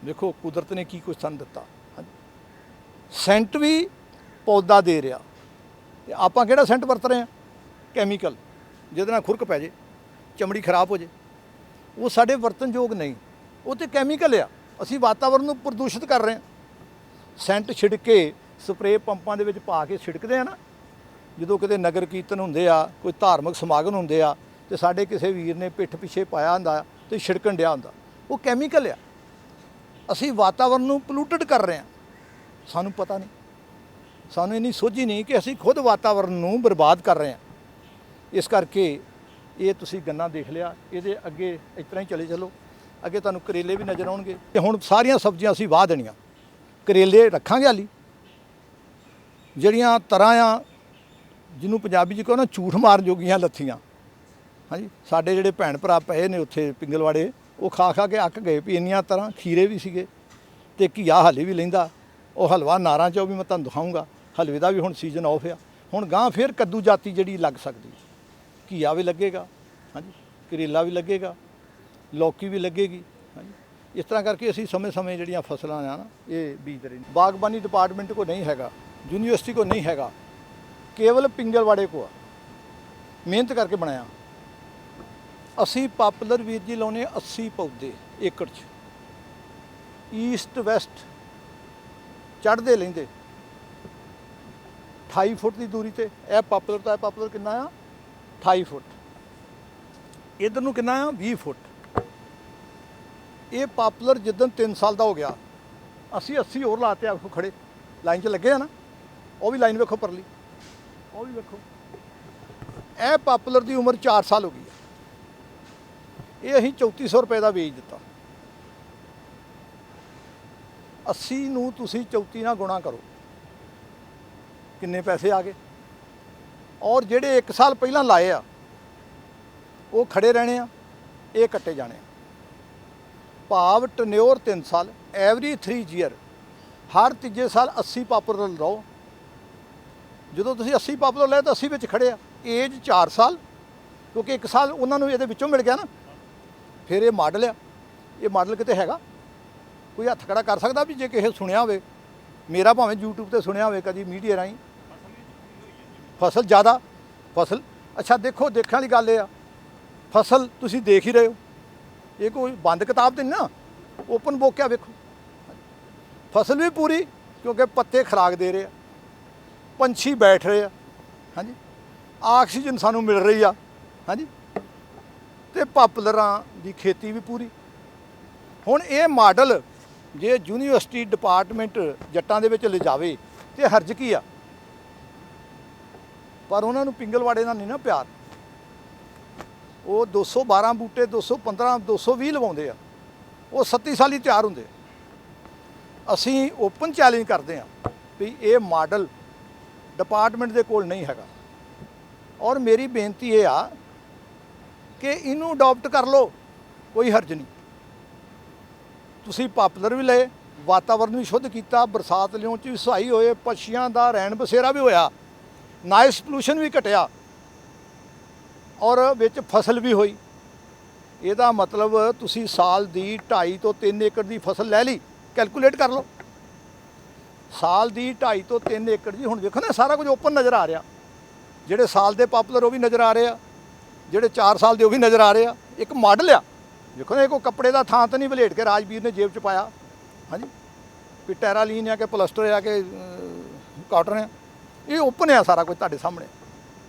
ਦੇਖੋ ਕੁਦਰਤ ਨੇ ਕੀ ਕੁਛ ਸਾਨੂੰ ਦਿੱਤਾ। ਸੈਂਟ ਵੀ ਪੌਦਾ ਦੇ ਰਿਹਾ, ਤੇ ਆਪਾਂ ਕਿਹੜਾ ਸੈਂਟ ਵਰਤ ਰਹੇ ਹਾਂ? ਕੈਮੀਕਲ, ਜਿਹਦੇ ਨਾਲ ਖੁਰਕ ਪੈ ਜੇ, ਚਮੜੀ ਖਰਾਬ ਹੋ ਜੇ। ਉਹ ਸਾਡੇ ਵਰਤਨਯੋਗ ਨਹੀਂ, ਉਹ ਤੇ ਕੈਮੀਕਲ ਆ। ਅਸੀਂ ਵਾਤਾਵਰਨ ਨੂੰ ਪ੍ਰਦੂਸ਼ਿਤ ਕਰ ਰਹੇ ਹਾਂ। ਸੈਂਟ ਛਿੜਕ ਕੇ, ਸਪਰੇ ਪੰਪਾਂ ਦੇ ਵਿੱਚ ਪਾ ਕੇ ਛਿੜਕਦੇ ਆ ਨਾ, ਜਦੋਂ ਕਿਤੇ ਨਗਰ ਕੀਰਤਨ ਹੁੰਦੇ ਆ, ਕੋਈ ਧਾਰਮਿਕ ਸਮਾਗਮ ਹੁੰਦੇ ਆ, ਤੇ ਸਾਡੇ ਕਿਸੇ ਵੀਰ ਨੇ ਪਿੱਠ ਪਿੱਛੇ ਪਾਇਆ ਹੁੰਦਾ ਤੇ ਛਿੜਕਣ ਡਿਆ ਹੁੰਦਾ, ਉਹ ਕੈਮੀਕਲ ਆ। ਅਸੀਂ ਵਾਤਾਵਰਨ ਨੂੰ ਪੋਲੂਟਡ ਕਰ ਰਹੇ ਹਾਂ, ਸਾਨੂੰ ਪਤਾ ਨਹੀਂ, ਸਾਨੂੰ ਇੰਨੀ ਸੋਝੀ ਨਹੀਂ ਕਿ ਅਸੀਂ ਖੁਦ ਵਾਤਾਵਰਨ ਨੂੰ ਬਰਬਾਦ ਕਰ ਰਹੇ ਹਾਂ। ਇਸ ਕਰਕੇ ਇਹ ਤੁਸੀਂ ਗੰਨਾ ਦੇਖ ਲਿਆ, ਇਹਦੇ ਅੱਗੇ ਇਸ ਤਰ੍ਹਾਂ ਹੀ ਚਲੇ ਚਲੋ, ਅੱਗੇ ਤੁਹਾਨੂੰ ਕਰੇਲੇ ਵੀ ਨਜ਼ਰ ਆਉਣਗੇ। ਤੇ ਹੁਣ ਸਾਰੀਆਂ ਸਬਜ਼ੀਆਂ ਅਸੀਂ ਵਾਹ ਦੇਣੀਆਂ, ਕਰੇਲੇ ਰੱਖਾਂਗੇ ਹਾਲੀ। ਜਿਹੜੀਆਂ ਤਰ੍ਹਾਂ ਆ, ਜਿਹਨੂੰ ਪੰਜਾਬੀ 'ਚ ਕਹੋ ਨਾ, ਝੂਠ ਮਾਰਨ ਜੋਗੀਆਂ ਲੱਥੀਆਂ। ਹਾਂਜੀ, ਸਾਡੇ ਜਿਹੜੇ ਭੈਣ ਭਰਾ ਪਏ ਨੇ ਉੱਥੇ ਪਿੰਗਲਵਾੜੇ, ਉਹ ਖਾ ਖਾ ਕੇ ਅੱਕ ਗਏ ਵੀ ਇੰਨੀਆਂ ਤਰ੍ਹਾਂ। ਖੀਰੇ ਵੀ ਸੀਗੇ ਤੇ ਘੀਆ ਹਾਲੇ ਵੀ ਲੈਂਦਾ। ਉਹ ਹਲਵਾ ਨਾਰਾਂ 'ਚ, ਉਹ ਵੀ ਮੈਂ ਤੁਹਾਨੂੰ ਦਿਖਾਊਂਗਾ। ਹਲਵੇ ਦਾ ਵੀ ਹੁਣ ਸੀਜ਼ਨ ਆਫ ਆ। ਹੁਣ ਗਾਂ ਫਿਰ ਕੱਦੂ ਜਾਤੀ ਜਿਹੜੀ ਲੱਗ ਸਕਦੀ, ਘੀਆ ਵੀ ਲੱਗੇਗਾ, ਹਾਂਜੀ, ਕਰੇਲਾ ਵੀ ਲੱਗੇਗਾ, ਲੌਕੀ ਵੀ ਲੱਗੇਗੀ। ਹਾਂਜੀ, ਇਸ ਤਰ੍ਹਾਂ ਕਰਕੇ ਅਸੀਂ ਸਮੇਂ-ਸਮੇਂ ਜਿਹੜੀਆਂ ਫਸਲਾਂ ਆ ਨਾ, ਇਹ ਬੀਜਦੇ ਰਹਿੰਦੇ। ਬਾਗਬਾਨੀ ਡਿਪਾਰਟਮੈਂਟ ਕੋ ਨਹੀਂ ਹੈਗਾ, यूनिवर्सिटी को नहीं हैगा, केवल पिंगलवाड़े को आ, मेहनत करके बनाया। असी पॉपुलर वीर जी लाने 80 पौधे एकड़ च, ईस्ट वैसट चढ़ते लेंदे 28 फुट की दूरी ते। यह पॉपुलर तो है, पॉपुलर कितना आ 28 फुट, इधर नूं कितना आ 20 फुट। ये पॉपुलर जिदन 3 साल का हो गया, असी 80 होर लाते आखो खड़े लाइन च लगे हैं ना। वो भी लाइन वेखो परली, वो भी वेखो। यह पॉपुलर की उम्र 4 साल हो गई है। ये असीं 3400 रुपए का बेच दिता। 80 ਨੂੰ ਤੁਸੀਂ 34 ਨਾਲ ਗੁਣਾ ਕਰੋ, ਕਿੰਨੇ ਪੈਸੇ ਆ ਗਏ। ਔਰ ਜਿਹੜੇ 1 ਸਾਲ ਪਹਿਲਾਂ ਲਾਏ ਆ ਉਹ ਖੜੇ ਰਹਿਣੇ ਆ, ਇਹ ਕੱਟੇ ਜਾਣੇ ਆ। ਭਾਵ ਟਨਿਓਰ 3 ਸਾਲ, ਐਵਰੀ 3 ਈਅਰ, ਹਰ ਤੀਜੇ ਸਾਲ 80 ਪਾਪੂਲਰ ਲਓ। ਜਦੋਂ ਤੁਸੀਂ 80 ਪਾਪੂਲਰ ਲਏ ਤਾਂ 80 ਵਿੱਚ ਖੜੇ ਆ। ਏਜ 4 ਸਾਲ, ਕਿਉਂਕਿ 1 ਸਾਲ ਉਹਨਾਂ ਨੂੰ ਇਹਦੇ ਵਿੱਚੋਂ ਮਿਲ ਗਿਆ ਨਾ। ਫਿਰ ਇਹ ਮਾਡਲ ਆ, ਇਹ ਮਾਡਲ ਕਿਤੇ ਹੈਗਾ ਕੋਈ ਹੱਥ ਖੜਾ ਕਰ ਸਕਦਾ ਵੀ ਜੇ ਕਿਸੇ ਸੁਣਿਆ ਹੋਵੇ, ਮੇਰਾ ਭਾਵੇਂ YouTube ਤੇ ਸੁਣਿਆ ਹੋਵੇ ਕਦੀ ਮੀਡੀਆ ਰਾਹੀਂ। ਫਸਲ ਜ਼ਿਆਦਾ, ਫਸਲ ਅੱਛਾ ਦੇਖੋ, ਦੇਖਣ ਵਾਲੀ ਗੱਲ ਇਹ ਆ, ਫਸਲ ਤੁਸੀਂ ਦੇਖ ਹੀ ਰਹੇ ਹੋ, ਇਹ ਕੋਈ ਬੰਦ ਕਿਤਾਬ ਤੇ ਨਹੀਂ ਨਾ, ਓਪਨ ਬੁੱਕ ਆ। ਵੇਖੋ ਫਸਲ ਵੀ ਪੂਰੀ, ਕਿਉਂਕਿ ਪੱਤੇ ਖੁਰਾਕ ਦੇ ਰਹੇ ਆ, ਪੰਛੀ ਬੈਠ ਰਹੇ ਆ, ਹਾਂਜੀ, ਆਕਸੀਜਨ ਸਾਨੂੰ ਮਿਲ ਰਹੀ ਆ, ਹਾਂਜੀ, ਤੇ ਪਾਪੂਲਰਾਂ ਦੀ ਖੇਤੀ ਵੀ ਪੂਰੀ। ਹੁਣ ਇਹ ਮਾਡਲ ਜੇ ਯੂਨੀਵਰਸਿਟੀ ਡਿਪਾਰਟਮੈਂਟ ਜੱਟਾਂ ਦੇ ਵਿੱਚ ਲਿਜਾਵੇ ਤੇ ਹਰਜ ਕੀ ਆ। ਪਰ ਉਹਨਾਂ ਨੂੰ ਪਿੰਗਲਵਾੜੇ ਨਾਲ ਨਹੀਂ ਨਾ ਪਿਆਰ। ਉਹ 212 ਬੂਟੇ 215 220 ਲਵਾਉਂਦੇ ਆ, ਉਹ 37 ਸਾਲ ਹੀ ਤਿਆਰ ਹੁੰਦੇ ਆ। ਅਸੀਂ ਓਪਨ ਚੈਲੰਜ ਕਰਦੇ ਹਾਂ ਵੀ ਇਹ ਮਾਡਲ ਡਿਪਾਰਟਮੈਂਟ ਦੇ ਕੋਲ ਨਹੀਂ ਹੈਗਾ। ਔਰ ਮੇਰੀ ਬੇਨਤੀ ਇਹ ਆ ਕਿ ਇਹਨੂੰ ਅਡਾਪਟ ਕਰ ਲਓ, ਕੋਈ ਹਰਜ ਨਹੀਂ। ਤੁਸੀਂ ਪਾਪੂਲਰ ਵੀ ਲਏ, ਵਾਤਾਵਰਨ ਵੀ ਸ਼ੁੱਧ ਕੀਤਾ, ਬਰਸਾਤ ਲਿਓਂ 'ਚ ਵੀ ਸਹਾਈ ਹੋਏ, ਪੰਛੀਆਂ ਦਾ ਰਹਿਣ ਬਸੇਰਾ ਵੀ ਹੋਇਆ, ਨਾਇਸ ਪੋਲੂਸ਼ਨ ਵੀ ਘਟਿਆ, ਔਰ ਵਿੱਚ ਫਸਲ ਵੀ ਹੋਈ। ਇਹਦਾ ਮਤਲਬ ਤੁਸੀਂ ਸਾਲ ਦੀ 2.5 ਤੋਂ 3 ਏਕੜ ਦੀ ਫਸਲ ਲੈ ਲਈ, ਕੈਲਕੂਲੇਟ ਕਰ ਲਓ। ਸਾਲ ਦੀ 2.5 ਤੋਂ 3 ਏਕੜ ਜੀ। ਹੁਣ ਵੇਖੋ ਨਾ, ਸਾਰਾ ਕੁਝ ਓਪਨ ਨਜ਼ਰ ਆ ਰਿਹਾ। ਜਿਹੜੇ ਸਾਲ ਦੇ ਪਾਪੂਲਰ ਉਹ ਵੀ ਨਜ਼ਰ ਆ ਰਹੇ ਆ, ਜਿਹੜੇ 4 ਸਾਲ ਦੇ ਉਹ ਵੀ ਨਜ਼ਰ ਆ ਰਹੇ ਆ। ਇੱਕ ਮਾਡਲ ਆ, ਵੇਖੋ ਨਾ, ਇਹ ਕੋਈ ਕੱਪੜੇ ਦਾ ਥਾਂ ਤਾਂ ਨਹੀਂ ਵਲੇਟ ਕੇ ਰਾਜਵੀਰ ਨੇ ਜੇਬ 'ਚ ਪਾਇਆ, ਹਾਂਜੀ, ਵੀ ਟੈਰਾਲੀਨ ਆ ਕਿ ਪਲਸਟਰ ਆ ਕਿ ਕਾਟਨ ਆ। ਇਹ ਓਪਨ ਆ ਸਾਰਾ ਕੁਝ ਤੁਹਾਡੇ ਸਾਹਮਣੇ।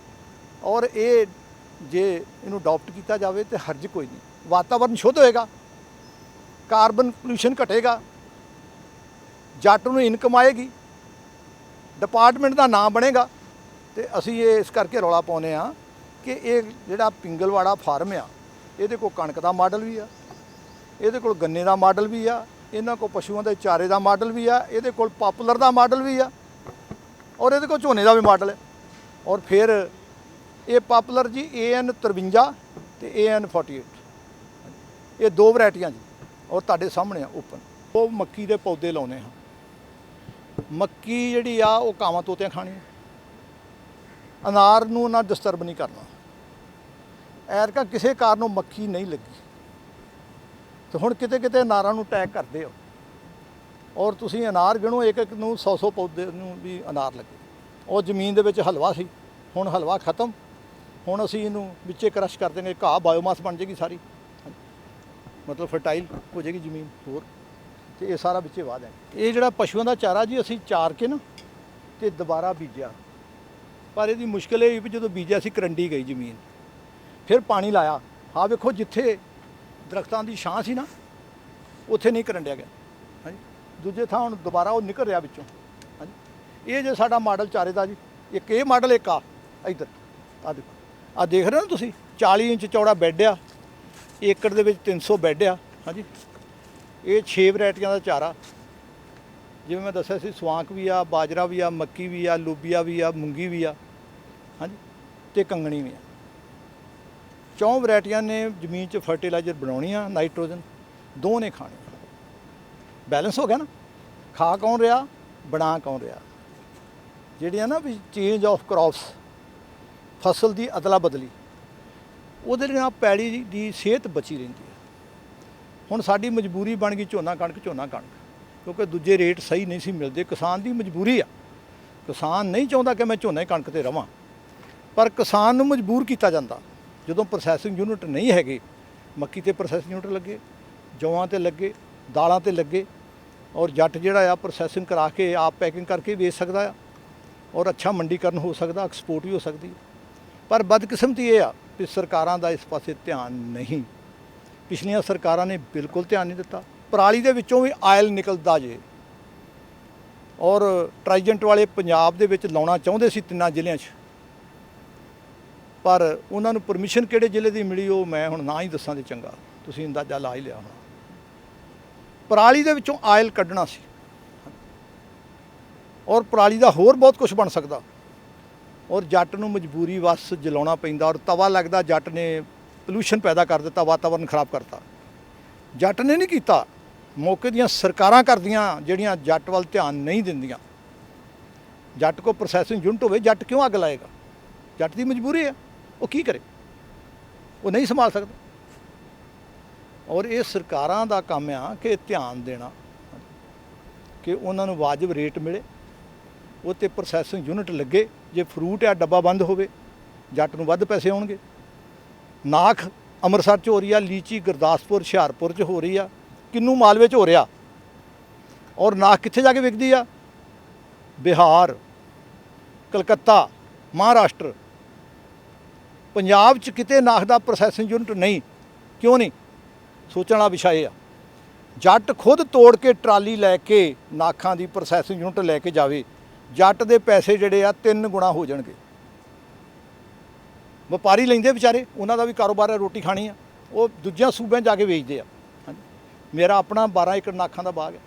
ਔਰ ਇਹ ਜੇ ਇਹਨੂੰ ਅਡਾਪਟ ਕੀਤਾ ਜਾਵੇ ਤਾਂ ਹਰਜ ਕੋਈ ਨਹੀਂ। ਵਾਤਾਵਰਨ ਸ਼ੁੱਧ ਹੋਏਗਾ, ਕਾਰਬਨ ਪੋਲੂਸ਼ਨ ਘਟੇਗਾ, ਜੱਟ ਨੂੰ ਇਨਕਮ ਆਏਗੀ, ਡਿਪਾਰਟਮੈਂਟ ਦਾ ਨਾਮ ਬਣੇਗਾ। ਤੇ ਅਸੀਂ ਇਹ ਇਸ ਕਰਕੇ ਰੌਲਾ ਪਾਉਂਦੇ ਆ ਕਿ ਇਹ ਜਿਹੜਾ ਪਿੰਗਲਵਾੜਾ ਫਾਰਮ ਆ, ਇਹਦੇ ਕੋਲ ਕਣਕ ਦਾ ਮਾਡਲ ਵੀ ਆ, ਇਹਦੇ ਕੋਲ ਗੰਨੇ ਦਾ ਮਾਡਲ ਵੀ ਆ, ਇਹਨਾਂ ਕੋਲ ਪਸ਼ੂਆਂ ਦੇ ਚਾਰੇ ਦਾ ਮਾਡਲ ਵੀ ਆ, ਇਹਦੇ ਕੋਲ ਪਾਪੂਲਰ ਦਾ ਮਾਡਲ ਵੀ ਆ, ਔਰ ਇਹਦੇ ਕੋਲ ਝੋਨੇ ਦਾ ਵੀ ਮਾਡਲ ਹੈ। ਔਰ ਫਿਰ ਇਹ ਪਾਪੂਲਰ ਜੀ AN 53 ਤੇ AN 48, ਇਹ 2 ਵੈਰਾਈਟੀਆਂ ਜੀ। ਔਰ ਤੁਹਾਡੇ ਸਾਹਮਣੇ ਆ ਓਪਨ। ਉਹ ਮੱਕੀ ਦੇ ਪੌਦੇ ਲਾਉਨੇ ਹਾਂ। ਮੱਕੀ ਜਿਹੜੀ ਆ ਉਹ ਕਾਵਾਂ ਤੋਤਿਆਂ ਖਾਣੀ, ਅਨਾਰ ਨੂੰ ਨਾ ਡਿਸਟਰਬ ਨਹੀਂ ਕਰਨਾ। ਐਰਕਾ ਕਿਸੇ ਕਾਰਨ ਮੱਖੀ ਨਹੀਂ ਲੱਗੀ, ਤੇ ਹੁਣ ਕਿਤੇ ਕਿਤੇ ਅਨਾਰਾਂ ਨੂੰ ਅਟੈਕ ਕਰਦੇ ਹੋ। ਔਰ ਤੁਸੀਂ ਅਨਾਰ ਗਿਣੋ, ਇੱਕ ਇੱਕ ਨੂੰ 100 ਪੌਦੇ ਨੂੰ ਵੀ ਅਨਾਰ ਲੱਗੇ। ਉਹ ਜ਼ਮੀਨ ਦੇ ਵਿੱਚ ਹਲਵਾ ਸੀ, ਹੁਣ ਹਲਵਾ ਖਤਮ। ਹੁਣ ਅਸੀਂ ਇਹਨੂੰ ਵਿੱਚੇ ਕ੍ਰਸ਼ ਕਰ ਦੇਂਗੇ, ਘਾਹ ਬਾਇਓਮਾਸ ਬਣ ਜਾਏਗੀ ਸਾਰੀ, ਮਤਲਬ ਫਰਟਾਈਲ ਹੋ ਜਾਏਗੀ ਜ਼ਮੀਨ ਹੋਰ, ਤੇ ਇਹ ਸਾਰਾ ਵਿੱਚੇ ਵਾਹ ਜਾਏਗਾ। ਇਹ ਜਿਹੜਾ ਪਸ਼ੂਆਂ ਦਾ ਚਾਰਾ ਜੀ ਅਸੀਂ ਚਾਰ ਕੇ ਨਾ ਤੇ ਦੁਬਾਰਾ ਬੀਜਿਆ। ਪਰ ਇਹਦੀ ਮੁਸ਼ਕਿਲ ਇਹ ਵੀ ਜਦੋਂ ਬੀਜਿਆ ਸੀ ਕਰੰਡੀ ਗਈ ਜ਼ਮੀਨ, ਫਿਰ ਪਾਣੀ ਲਾਇਆ। ਹਾਂ ਵੇਖੋ, ਜਿੱਥੇ ਦਰਖਤਾਂ ਦੀ ਛਾਂ ਸੀ ਨਾ ਉੱਥੇ ਨਹੀਂ ਕਰੰਡਿਆ ਗਿਆ, ਹਾਂਜੀ। ਦੂਜੇ ਥਾਂ ਹੁਣ ਦੁਬਾਰਾ ਉਹ ਨਿਕਲ ਰਿਹਾ ਵਿੱਚੋਂ, ਹਾਂਜੀ। ਇਹ ਜੇ ਸਾਡਾ ਮਾਡਲ ਚਾਰੇ ਦਾ ਜੀ, ਇੱਕ ਇਹ ਮਾਡਲ, ਇੱਕ ਆ ਇੱਧਰ ਆ ਦੇਖੋ, ਆ ਦੇਖ ਰਹੇ ਹੋ ਤੁਸੀਂ, 40 ਇੰਚ ਚੌੜਾ ਬੈੱਡ ਆ, ਏਕੜ ਦੇ ਵਿੱਚ 300 ਬੈੱਡ ਆ, ਹਾਂਜੀ। ਇਹ 6 ਵੈਰਾਈਟੀਆਂ ਦਾ ਚਾਰਾ, ਜਿਵੇਂ ਮੈਂ ਦੱਸਿਆ ਸੀ, ਸਵਾਂਕ ਵੀ ਆ, ਬਾਜਰਾ ਵੀ ਆ, ਮੱਕੀ ਵੀ ਆ, ਲੋਬੀਆ ਵੀ ਆ, ਮੂੰਗੀ ਵੀ ਆ, ਹਾਂਜੀ, ਤੇ ਕੰਗਣੀ ਵੀ ਆ। 4 ਵੈਰਾਈਟੀਆਂ ਨੇ ਜ਼ਮੀਨ 'ਚ ਫਰਟੀਲਾਈਜ਼ਰ ਬਣਾਉਣੀ ਆ, ਨਾਈਟ੍ਰੋਜਨ 2 ਨੇ ਖਾਣੀ। ਬੈਲੈਂਸ ਹੋ ਗਿਆ ਨਾ, ਖਾ ਕੌਣ ਰਿਹਾ, ਬਣਾ ਕੌਣ ਰਿਹਾ। ਜਿਹੜੀਆਂ ਨਾ ਵੀ ਚੇਂਜ ਆਫ ਕ੍ਰੌਪਸ, ਫਸਲ ਦੀ ਅਦਲਾ ਬਦਲੀ, ਉਹਦੇ ਨਾਲ ਪੈਲੀ ਦੀ ਸਿਹਤ ਬਚੀ ਰਹਿੰਦੀ ਹੈ। ਹੁਣ ਸਾਡੀ ਮਜਬੂਰੀ ਬਣ ਗਈ ਝੋਨਾ ਕਣਕ, ਝੋਨਾ ਕਣਕ, ਕਿਉਂਕਿ ਦੂਜੇ ਰੇਟ ਸਹੀ ਨਹੀਂ ਸੀ ਮਿਲਦੇ। ਕਿਸਾਨ ਦੀ ਮਜਬੂਰੀ ਆ, ਕਿਸਾਨ ਨਹੀਂ ਚਾਹੁੰਦਾ ਕਿ ਮੈਂ ਝੋਨਾ ਕਣਕ 'ਤੇ ਰਵਾਂ, ਪਰ ਕਿਸਾਨ ਨੂੰ ਮਜਬੂਰ ਕੀਤਾ ਜਾਂਦਾ। ਜਦੋਂ ਪ੍ਰੋਸੈਸਿੰਗ ਯੂਨਿਟ ਨਹੀਂ ਹੈਗੇ, ਮੱਕੀ 'ਤੇ ਪ੍ਰੋਸੈਸਿੰਗ ਯੂਨਿਟ ਲੱਗੇ, ਜੌਆਂ 'ਤੇ ਲੱਗੇ, ਦਾਲਾਂ 'ਤੇ ਲੱਗੇ, ਔਰ ਜੱਟ ਜਿਹੜਾ ਆ ਪ੍ਰੋਸੈਸਿੰਗ ਕਰਾ ਕੇ ਆਪ ਪੈਕਿੰਗ ਕਰਕੇ ਵੇਚ ਸਕਦਾ ਆ, ਔਰ ਅੱਛਾ ਮੰਡੀਕਰਨ ਹੋ ਸਕਦਾ, ਐਕਸਪੋਰਟ ਵੀ ਹੋ ਸਕਦੀ। ਪਰ ਬਦਕਿਸਮਤੀ ਇਹ ਆ ਕਿ ਸਰਕਾਰਾਂ ਦਾ ਇਸ ਪਾਸੇ ਧਿਆਨ ਨਹੀਂ। ਪਿਛਲੀਆਂ ਸਰਕਾਰਾਂ ਨੇ ਬਿਲਕੁਲ ਧਿਆਨ ਨਹੀਂ ਦਿੱਤਾ। ਪਰਾਲੀ ਦੇ ਵਿੱਚੋਂ ਵੀ ਆਇਲ ਨਿਕਲਦਾ ਜੇ, ਔਰ ਟਰਾਈਜੈਂਟ ਵਾਲੇ ਪੰਜਾਬ ਦੇ ਵਿੱਚ ਲਾਉਣਾ ਚਾਹੁੰਦੇ ਸੀ 3 ਜ਼ਿਲ੍ਹਿਆਂ 'ਚ, ਪਰ ਉਹਨਾਂ ਨੂੰ ਪਰਮਿਸ਼ਨ ਕਿਹੜੇ ਜ਼ਿਲ੍ਹੇ ਦੀ ਮਿਲੀ ਉਹ ਮੈਂ ਹੁਣ ਨਾ ਹੀ ਦੱਸਾਂ ਤੇ ਚੰਗਾ, ਤੁਸੀਂ ਅੰਦਾਜ਼ਾ ਲਾ ਹੀ ਲਿਆ ਹੋਣਾ। ਪਰਾਲੀ ਦੇ ਵਿੱਚੋਂ ਆਇਲ ਕੱਢਣਾ ਸੀ, ਔਰ ਪਰਾਲੀ ਦਾ ਹੋਰ ਬਹੁਤ ਕੁਝ ਬਣ ਸਕਦਾ। ਔਰ ਜੱਟ ਨੂੰ ਮਜਬੂਰੀ ਵਸ ਜਲਾਉਣਾ ਪੈਂਦਾ, ਔਰ ਤਵਾ ਲੱਗਦਾ ਜੱਟ ਨੇ ਪੋਲੂਸ਼ਨ ਪੈਦਾ ਕਰ ਦਿੱਤਾ, ਵਾਤਾਵਰਨ ਖਰਾਬ ਕਰਤਾ। ਜੱਟ ਨੇ ਨਹੀਂ ਕੀਤਾ, ਮੌਕੇ ਦੀਆਂ ਸਰਕਾਰਾਂ ਕਰਦੀਆਂ ਜਿਹੜੀਆਂ ਜੱਟ ਵੱਲ ਧਿਆਨ ਨਹੀਂ ਦਿੰਦੀਆਂ। ਜੱਟ ਕੋ ਪ੍ਰੋਸੈਸਿੰਗ ਯੂਨਿਟ ਹੋਵੇ, ਜੱਟ ਕਿਉਂ ਅੱਗ ਲਾਏਗਾ? ਜੱਟ ਦੀ ਮਜਬੂਰੀ ਹੈ, ਉਹ ਕੀ ਕਰੇ, ਉਹ ਨਹੀਂ ਸੰਭਾਲ ਸਕਦਾ। ਔਰ ਇਹ ਸਰਕਾਰਾਂ ਦਾ ਕੰਮ ਆ ਕਿ ਧਿਆਨ ਦੇਣਾ ਕਿ ਉਹਨਾਂ ਨੂੰ ਵਾਜਬ ਰੇਟ ਮਿਲੇ, ਉਹ 'ਤੇ ਪ੍ਰੋਸੈਸਿੰਗ ਯੂਨਿਟ ਲੱਗੇ। ਜੇ ਫਰੂਟ ਆ ਡੱਬਾ ਬੰਦ ਹੋਵੇ, ਜੱਟ ਨੂੰ ਵੱਧ ਪੈਸੇ ਆਉਣਗੇ। ਨਾਖ ਅੰਮ੍ਰਿਤਸਰ 'ਚ ਹੋ ਰਹੀ ਆ, ਲੀਚੀ ਗੁਰਦਾਸਪੁਰ ਹੁਸ਼ਿਆਰਪੁਰ 'ਚ ਹੋ ਰਹੀ ਆ, ਕਿੰਨੂ ਮਾਲਵੇ 'ਚ ਹੋ ਰਿਹਾ। ਔਰ ਨਾਖ ਕਿੱਥੇ ਜਾ ਕੇ ਵਿਕਦੀ ਆ? ਬਿਹਾਰ, ਕਲਕੱਤਾ, ਮਹਾਰਾਸ਼ਟਰ। ਪੰਜਾਬ 'ਚ ਕਿਤੇ ਨਾਖ ਦਾ ਪ੍ਰੋਸੈਸਿੰਗ ਯੂਨਿਟ ਨਹੀਂ। ਕਿਉਂ ਨਹੀਂ? ਸੋਚਣ ਵਾਲਾ ਵਿਸ਼ਾ ਇਹ ਆ। ਜੱਟ ਖੁਦ ਤੋੜ ਕੇ ਟਰਾਲੀ ਲੈ ਕੇ ਨਾਖਾਂ ਦੀ ਪ੍ਰੋਸੈਸਿੰਗ ਯੂਨਿਟ ਲੈ ਕੇ ਜਾਵੇ, ਜੱਟ ਦੇ ਪੈਸੇ ਜਿਹੜੇ ਆ 3 ਗੁਣਾ ਹੋ ਜਾਣਗੇ। ਵਪਾਰੀ ਲੈਂਦੇ ਵਿਚਾਰੇ, ਉਹਨਾਂ ਦਾ ਵੀ ਕਾਰੋਬਾਰ ਹੈ, ਰੋਟੀ ਖਾਣੀ ਆ, ਉਹ ਦੂਜਿਆਂ ਸੂਬਿਆਂ ਜਾ ਕੇ ਵੇਚਦੇ ਆ। ਮੇਰਾ ਆਪਣਾ 12 ਏਕੜ ਨਾਖਾਂ ਦਾ ਬਾਗ ਹੈ,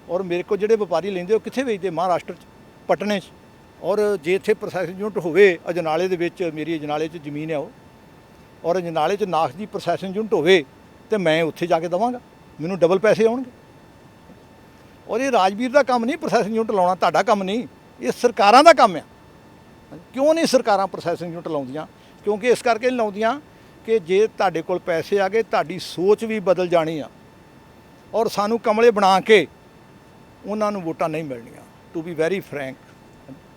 ਔਰ ਮੇਰੇ ਕੋਲ ਜਿਹੜੇ ਵਪਾਰੀ ਲੈਂਦੇ ਉਹ ਕਿੱਥੇ ਵੇਚਦੇ? ਮਹਾਰਾਸ਼ਟਰ 'ਚ, ਪਟਨੇ 'ਚ। ਔਰ ਜੇ ਇੱਥੇ ਪ੍ਰੋਸੈਸਿੰਗ ਯੂਨਿਟ ਹੋਵੇ ਅਜਨਾਲੇ ਦੇ ਵਿੱਚ, ਮੇਰੀ ਅਜਨਾਲੇ 'ਚ ਜ਼ਮੀਨ ਹੈ ਉਹ, ਔਰ ਅਜਨਾਲੇ 'ਚ ਨਾਖ ਦੀ ਪ੍ਰੋਸੈਸਿੰਗ ਯੂਨਿਟ ਹੋਵੇ ਤੇ ਮੈਂ ਉੱਥੇ ਜਾ ਕੇ ਦੇਵਾਂਗਾ, ਮੈਨੂੰ ਡਬਲ ਪੈਸੇ ਆਉਣਗੇ। ਔਰ ਇਹ ਰਾਜਵੀਰ ਦਾ ਕੰਮ ਨਹੀਂ ਪ੍ਰੋਸੈਸਿੰਗ ਯੂਨਿਟ ਲਾਉਣਾ, ਤੁਹਾਡਾ ਕੰਮ ਨਹੀਂ, ਇਹ ਸਰਕਾਰਾਂ ਦਾ ਕੰਮ ਆ। ਕਿਉਂ ਨਹੀਂ ਸਰਕਾਰਾਂ ਪ੍ਰੋਸੈਸਿੰਗ ਯੂਨਿਟ ਲਾਉਂਦੀਆਂ? ਕਿਉਂਕਿ ਇਸ ਕਰਕੇ ਨਹੀਂ ਲਾਉਂਦੀਆਂ ਕਿ ਜੇ ਤੁਹਾਡੇ ਕੋਲ ਪੈਸੇ ਆ ਗਏ, ਤੁਹਾਡੀ ਸੋਚ ਵੀ ਬਦਲ ਜਾਣੀ ਆ, ਔਰ ਸਾਨੂੰ ਕਮਲੇ ਬਣਾ ਕੇ ਉਹਨਾਂ ਨੂੰ ਵੋਟਾਂ ਨਹੀਂ ਮਿਲਣੀਆਂ। ਟੂ ਬੀ ਵੈਰੀ ਫਰੈਂਕ,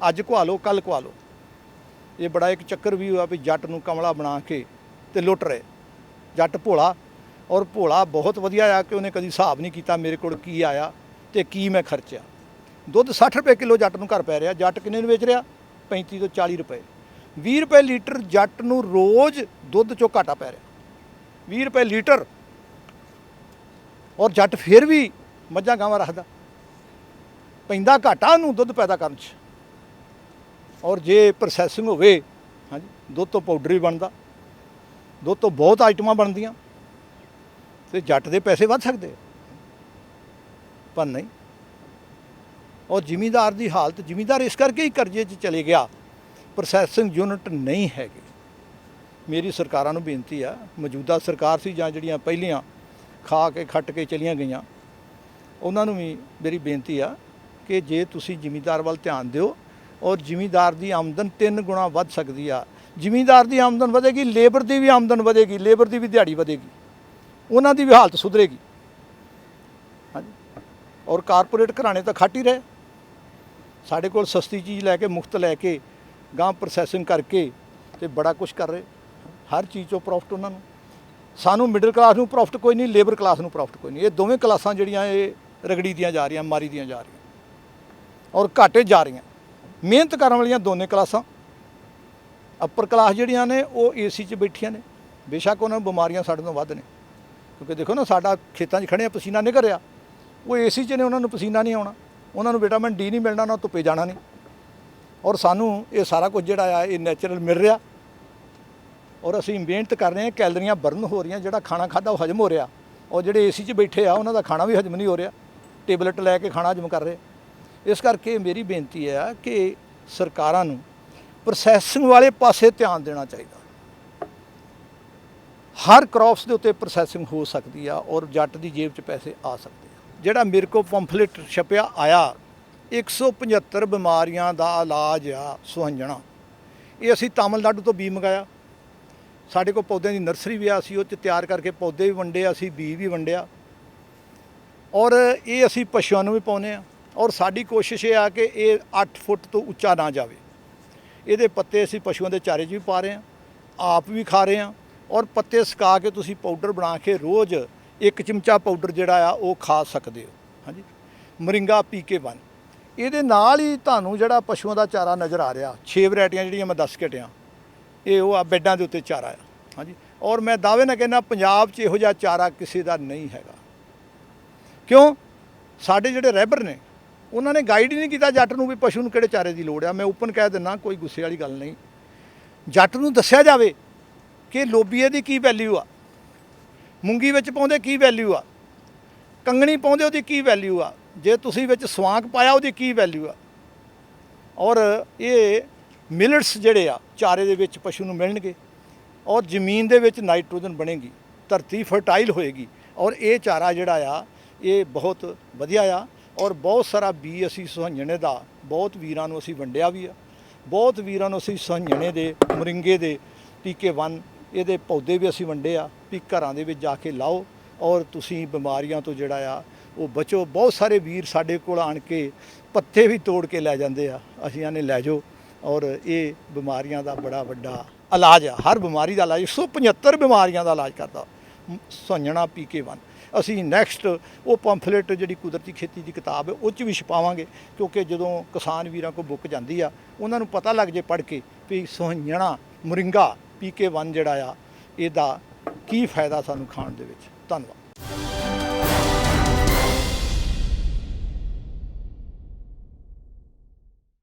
ਅੱਜ ਘੁਆ ਲਓ, ਕੱਲ੍ਹ ਘੁਆ ਲਓ। ਇਹ ਬੜਾ ਇੱਕ ਚੱਕਰ ਵੀ ਹੋਇਆ ਵੀ ਜੱਟ ਨੂੰ ਕਮਲਾ ਬਣਾ ਕੇ ਤੇ ਲੁੱਟ ਰਹੇ। ਜੱਟ ਭੋਲਾ, ਔਰ ਭੋਲਾ ਬਹੁਤ ਵਧੀਆ ਆ ਕਿ ਉਹਨੇ ਕਦੀ ਹਿਸਾਬ ਨਹੀਂ ਕੀਤਾ ਮੇਰੇ ਕੋਲ ਕੀ ਆਇਆ ਤੇ ਕੀ ਮੈਂ ਖਰਚਿਆ। ਦੁੱਧ 60 ਰੁਪਏ ਕਿਲੋ ਜੱਟ ਨੂੰ ਘਰ ਪੈ ਰਿਹਾ, ਜੱਟ ਕਿੰਨੇ ਨੂੰ ਵੇਚ ਰਿਹਾ? 35 ਤੋਂ 40 ਰੁਪਏ। 20 ਰੁਪਏ ਲੀਟਰ ਜੱਟ ਨੂੰ ਰੋਜ਼ ਦੁੱਧ 'ਚੋਂ ਘਾਟਾ ਪੈ ਰਿਹਾ, 20 ਰੁਪਏ ਲੀਟਰ। ਔਰ ਜੱਟ ਫਿਰ ਵੀ ਮੱਝਾਂ ਗਾਵਾਂ ਰੱਖਦਾ, ਪੈਂਦਾ ਘਾਟਾ ਉਹਨੂੰ ਦੁੱਧ ਪੈਦਾ ਕਰਨ 'ਚ। ਔਰ ਜੇ ਪ੍ਰੋਸੈਸਿੰਗ ਹੋਵੇ, ਹਾਂਜੀ, ਦੁੱਧ ਤੋਂ ਪਾਊਡਰ ਵੀ ਬਣਦਾ, ਦੁੱਧ ਤੋਂ ਬਹੁਤ ਆਈਟਮਾਂ ਬਣਦੀਆਂ, ਤੇ ਜੱਟ ਦੇ ਪੈਸੇ ਵੱਧ ਸਕਦੇ, ਪਰ ਨਹੀਂ। ਔਰ ਜ਼ਿਮੀਂਦਾਰ ਦੀ ਹਾਲਤ, ਜ਼ਿਮੀਂਦਾਰ ਇਸ ਕਰਕੇ ਹੀ ਕਰਜ਼ੇ 'ਚ ਚਲੇ ਗਿਆ, ਪ੍ਰੋਸੈਸਿੰਗ ਯੂਨਿਟ ਨਹੀਂ ਹੈਗੇ। ਮੇਰੀ ਸਰਕਾਰਾਂ ਨੂੰ ਬੇਨਤੀ ਆ, ਮੌਜੂਦਾ ਸਰਕਾਰ ਸੀ ਜਾਂ ਜਿਹੜੀਆਂ ਪਹਿਲੀਆਂ ਖਾ ਕੇ ਖੱਟ ਕੇ ਚਲੀਆਂ ਗਈਆਂ, ਉਹਨਾਂ ਨੂੰ ਵੀ ਮੇਰੀ ਬੇਨਤੀ ਆ ਕਿ ਜੇ ਤੁਸੀਂ ਜ਼ਿਮੀਂਦਾਰ ਵੱਲ ਧਿਆਨ ਦਿਓ, ਔਰ ਜ਼ਿਮੀਂਦਾਰ ਦੀ ਆਮਦਨ 3 ਗੁਣਾ ਵੱਧ ਸਕਦੀ ਆ। ਜ਼ਿਮੀਂਦਾਰ ਦੀ ਆਮਦਨ ਵਧੇਗੀ, ਲੇਬਰ ਦੀ ਵੀ ਆਮਦਨ ਵਧੇਗੀ, ਲੇਬਰ ਦੀ ਵੀ ਦਿਹਾੜੀ ਵਧੇਗੀ, ਉਹਨਾਂ ਦੀ ਵੀ ਹਾਲਤ ਸੁਧਰੇਗੀ। ਹਾਂਜੀ, ਔਰ ਕਾਰਪੋਰੇਟ ਘਰਾਣੇ ਤਾਂ ਖੱਟ ਹੀ ਰਹੇ। ਸਾਡੇ ਕੋਲ ਸਸਤੀ ਚੀਜ਼ ਲੈ ਕੇ, ਮੁਫਤ ਲੈ ਕੇ, ਗਾਂ ਪ੍ਰੋਸੈਸਿੰਗ ਕਰਕੇ ਤੇ ਬੜਾ ਕੁਝ ਕਰ ਰਹੇ। ਹਰ ਚੀਜ਼ 'ਚੋਂ ਪ੍ਰੋਫਿਟ ਉਹਨਾਂ ਨੂੰ। ਸਾਨੂੰ ਮਿਡਲ ਕਲਾਸ ਨੂੰ ਪ੍ਰੋਫਿਟ ਕੋਈ ਨਹੀਂ, ਲੇਬਰ ਕਲਾਸ ਨੂੰ ਪ੍ਰੋਫਿਟ ਕੋਈ ਨਹੀਂ। ਇਹ ਦੋਵੇਂ ਕਲਾਸਾਂ ਜਿਹੜੀਆਂ ਇਹ ਰਗੜੀ ਦੀਆਂ ਜਾ ਰਹੀਆਂ, ਮਾਰੀ ਦੀਆਂ ਜਾ ਰਹੀਆਂ, ਔਰ ਘਾਟੇ ਜਾ ਰਹੀਆਂ। ਮਿਹਨਤ ਕਰਨ ਵਾਲੀਆਂ ਦੋਨੇ ਕਲਾਸਾਂ, ਅੱਪਰ ਕਲਾਸ ਜਿਹੜੀਆਂ ਨੇ ਉਹ ਏਸੀ 'ਚ ਬੈਠੀਆਂ ਨੇ। ਬੇਸ਼ੱਕ ਉਹਨਾਂ ਨੂੰ ਬਿਮਾਰੀਆਂ ਸਾਡੇ ਤੋਂ ਵੱਧ ਨੇ, ਕਿਉਂਕਿ ਦੇਖੋ ਨਾ, ਸਾਡਾ ਖੇਤਾਂ 'ਚ ਖੜ੍ਹੇ ਆ, ਪਸੀਨਾ ਨਿਕਲ ਰਿਹਾ, ਉਹ ਏਸੀ 'ਚ ਨੇ, ਉਹਨਾਂ ਨੂੰ ਪਸੀਨਾ ਨਹੀਂ ਆਉਣਾ, ਉਹਨਾਂ ਨੂੰ ਵਿਟਾਮਿਨ ਡੀ ਨਹੀਂ ਮਿਲਣਾ, ਉਹਨਾਂ ਨੂੰ ਧੁੱਪੇ ਜਾਣਾ ਨਹੀਂ। ਔਰ ਸਾਨੂੰ ਇਹ ਸਾਰਾ ਕੁਝ ਜਿਹੜਾ ਆ ਇਹ ਨੈਚੁਰਲ ਮਿਲ ਰਿਹਾ, ਔਰ ਅਸੀਂ ਮਿਹਨਤ ਕਰ ਰਹੇ ਹਾਂ, ਕੈਲਰੀਆਂ ਬਰਨ ਹੋ ਰਹੀਆਂ, ਜਿਹੜਾ ਖਾਣਾ ਖਾਧਾ ਉਹ ਹਜਮ ਹੋ ਰਿਹਾ। ਔਰ ਜਿਹੜੇ ਏਸੀ 'ਚ ਬੈਠੇ ਆ ਉਹਨਾਂ ਦਾ ਖਾਣਾ ਵੀ ਹਜਮ ਨਹੀਂ ਹੋ ਰਿਹਾ, ਟੇਬਲੇਟ ਲੈ ਕੇ ਖਾਣਾ ਹਜਮ ਕਰ ਰਹੇ। ਇਸ ਕਰਕੇ ਮੇਰੀ ਬੇਨਤੀ ਹੈ ਕਿ ਸਰਕਾਰਾਂ ਨੂੰ ਪ੍ਰੋਸੈਸਿੰਗ ਵਾਲੇ ਪਾਸੇ ਧਿਆਨ ਦੇਣਾ ਚਾਹੀਦਾ। ਹਰ ਕ੍ਰੌਪਸ ਦੇ ਉੱਤੇ ਪ੍ਰੋਸੈਸਿੰਗ ਹੋ ਸਕਦੀ ਆ, ਔਰ ਜੱਟ ਦੀ ਜੇਬ 'ਚ ਪੈਸੇ ਆ ਸਕਦੇ ਆ। ਜਿਹੜਾ ਮੇਰੇ ਕੋਲ ਪੰਫਲੇਟ ਛਪਿਆ ਆਇਆ, 175 ਬਿਮਾਰੀਆਂ ਦਾ ਇਲਾਜ ਆ ਸੁਹੰਜਣਾ, ਇਹ ਅਸੀਂ ਤਾਮਿਲਨਾਡੂ ਤੋਂ ਬੀ ਮੰਗਾਇਆ। ਸਾਡੇ ਕੋਲ ਪੌਦਿਆਂ ਦੀ ਨਰਸਰੀ ਵੀ ਆ, ਅਸੀਂ ਉਹ 'ਚ ਤਿਆਰ ਕਰਕੇ ਪੌਦੇ ਵੀ ਵੰਡੇ, ਅਸੀਂ ਬੀ ਵੀ ਵੰਡਿਆ, ਔਰ ਇਹ ਅਸੀਂ ਪਸ਼ੂਆਂ ਨੂੰ ਵੀ ਪਾਉਂਦੇ ਹਾਂ। ਔਰ ਸਾਡੀ ਕੋਸ਼ਿਸ਼ ਇਹ ਆ ਕਿ ਇਹ 8 ਫੁੱਟ ਤੋਂ ਉੱਚਾ ਨਾ ਜਾਵੇ। ਇਹਦੇ ਪੱਤੇ ਅਸੀਂ ਪਸ਼ੂਆਂ ਦੇ ਚਾਰੇ 'ਚ ਵੀ ਪਾ ਰਹੇ ਹਾਂ, ਆਪ ਵੀ ਖਾ ਰਹੇ ਹਾਂ, ਔਰ ਪੱਤੇ ਸੁਕਾ ਕੇ ਤੁਸੀਂ ਪਾਊਡਰ ਬਣਾ ਕੇ ਰੋਜ਼ 1 ਚਮਚਾ ਪਾਊਡਰ ਜਿਹੜਾ ਆ ਉਹ ਖਾ ਸਕਦੇ ਹੋ। ਹਾਂਜੀ, ਮਰਿੰਗਾ PK1। ਇਹਦੇ ਨਾਲ ਹੀ ਤੁਹਾਨੂੰ ਜਿਹੜਾ ਪਸ਼ੂਆਂ ਦਾ ਚਾਰਾ ਨਜ਼ਰ ਆ ਰਿਹਾ, 6 ਵੈਰਾਈਟੀਆਂ ਜਿਹੜੀਆਂ ਮੈਂ ਦੱਸ ਕੇ ਹਟਿਆ, ਇਹ ਉਹ ਆ ਬੈੱਡਾਂ ਦੇ ਉੱਤੇ ਚਾਰਾ ਆ। ਹਾਂਜੀ, ਔਰ ਮੈਂ ਦਾਅਵੇ ਨਾਲ ਕਹਿੰਦਾ ਪੰਜਾਬ 'ਚ ਇਹੋ ਜਿਹਾ ਚਾਰਾ ਕਿਸੇ ਦਾ ਨਹੀਂ ਹੈਗਾ। ਕਿਉਂ? ਸਾਡੇ ਜਿਹੜੇ ਰਹਿਬਰ ਨੇ ਉਹਨਾਂ ਨੇ ਗਾਈਡ ਹੀ ਨਹੀਂ ਕੀਤਾ ਜੱਟ ਨੂੰ ਵੀ ਪਸ਼ੂ ਨੂੰ ਕਿਹੜੇ ਚਾਰੇ ਦੀ ਲੋੜ ਆ। ਮੈਂ ਓਪਨ ਕਹਿ ਦਿੰਦਾ, ਕੋਈ ਗੁੱਸੇ ਵਾਲੀ ਗੱਲ ਨਹੀਂ। ਜੱਟ ਨੂੰ ਦੱਸਿਆ ਜਾਵੇ ਕਿ ਲੋਬੀਏ ਦੀ ਕੀ ਵੈਲਿਊ ਆ, ਮੂੰਗੀ ਵਿੱਚ ਪਾਉਂਦੇ ਕੀ ਵੈਲਿਊ ਆ, ਕੰਗਣੀ ਪਾਉਂਦੇ ਉਹਦੀ ਕੀ ਵੈਲਿਊ ਆ, ਜੇ ਤੁਸੀਂ ਵਿੱਚ ਸਵਾਂਕ ਪਾਇਆ ਉਹਦੀ ਕੀ ਵੈਲਿਊ ਆ। ਔਰ ਇਹ ਮਿਲਟਸ ਜਿਹੜੇ ਆ ਚਾਰੇ ਦੇ ਵਿੱਚ ਪਸ਼ੂ ਨੂੰ ਮਿਲਣਗੇ ਔਰ ਜ਼ਮੀਨ ਦੇ ਵਿੱਚ ਨਾਈਟ੍ਰੋਜਨ ਬਣੇਗੀ, ਧਰਤੀ ਫਰਟਾਈਲ ਹੋਏਗੀ ਔਰ ਇਹ ਚਾਰਾ ਜਿਹੜਾ ਆ ਇਹ ਬਹੁਤ ਵਧੀਆ ਆ। ਔਰ ਬਹੁਤ ਸਾਰਾ ਬੀ ਅਸੀਂ ਸੁਹੰਜਣੇ ਦਾ ਬਹੁਤ ਵੀਰਾਂ ਨੂੰ ਅਸੀਂ ਵੰਡਿਆ ਵੀ ਆ, ਬਹੁਤ ਵੀਰਾਂ ਨੂੰ ਅਸੀਂ ਸੁਹੰਜਣੇ ਦੇ ਮੋਰਿੰਗੇ ਦੇ ਟੀਕੇ ਇਹਦੇ ਪੌਦੇ ਵੀ ਅਸੀਂ ਵੰਡੇ ਆ ਵੀ ਘਰਾਂ ਦੇ ਵਿੱਚ ਜਾ ਕੇ ਲਾਓ ਔਰ ਤੁਸੀਂ ਬਿਮਾਰੀਆਂ ਤੋਂ ਜਿਹੜਾ ਆ ਉਹ ਬਚੋ। ਬਹੁਤ ਸਾਰੇ ਵੀਰ ਸਾਡੇ ਕੋਲ ਆਣ ਕੇ ਪੱਤੇ ਵੀ ਤੋੜ ਕੇ ਲੈ ਜਾਂਦੇ ਆ, ਅਸੀਂ ਆਨੇ ਲੈ ਜਾਓ ਔਰ ਇਹ ਬਿਮਾਰੀਆਂ ਦਾ ਬੜਾ ਵੱਡਾ ਇਲਾਜ ਆ, ਹਰ ਬਿਮਾਰੀ ਦਾ ਇਲਾਜ 175 ਬਿਮਾਰੀਆਂ ਦਾ ਇਲਾਜ ਕਰਦਾ ਸੁਹੰਜਣਾ PK1। ਅਸੀਂ ਨੈਕਸਟ ਉਹ ਪੰਫਲੇਟ ਜਿਹੜੀ ਕੁਦਰਤੀ ਖੇਤੀ ਦੀ ਕਿਤਾਬ ਹੈ ਉਹ 'ਚ ਵੀ ਛਪਾਵਾਂਗੇ, ਕਿਉਂਕਿ ਜਦੋਂ ਕਿਸਾਨ ਵੀਰਾਂ ਕੋਲ ਬੁੱਕ ਜਾਂਦੀ ਆ ਉਹਨਾਂ ਨੂੰ ਪਤਾ ਲੱਗ ਜੇ ਪੜ੍ਹ ਕੇ ਵੀ ਸੁਹੰਜਣਾ ਮੋਰਿੰਗਾ PK1 ਜਿਹੜਾ ਆ ਇਹਦਾ ਕੀ ਫਾਇਦਾ ਸਾਨੂੰ ਖਾਣ ਦੇ ਵਿੱਚ। ਧੰਨਵਾਦ।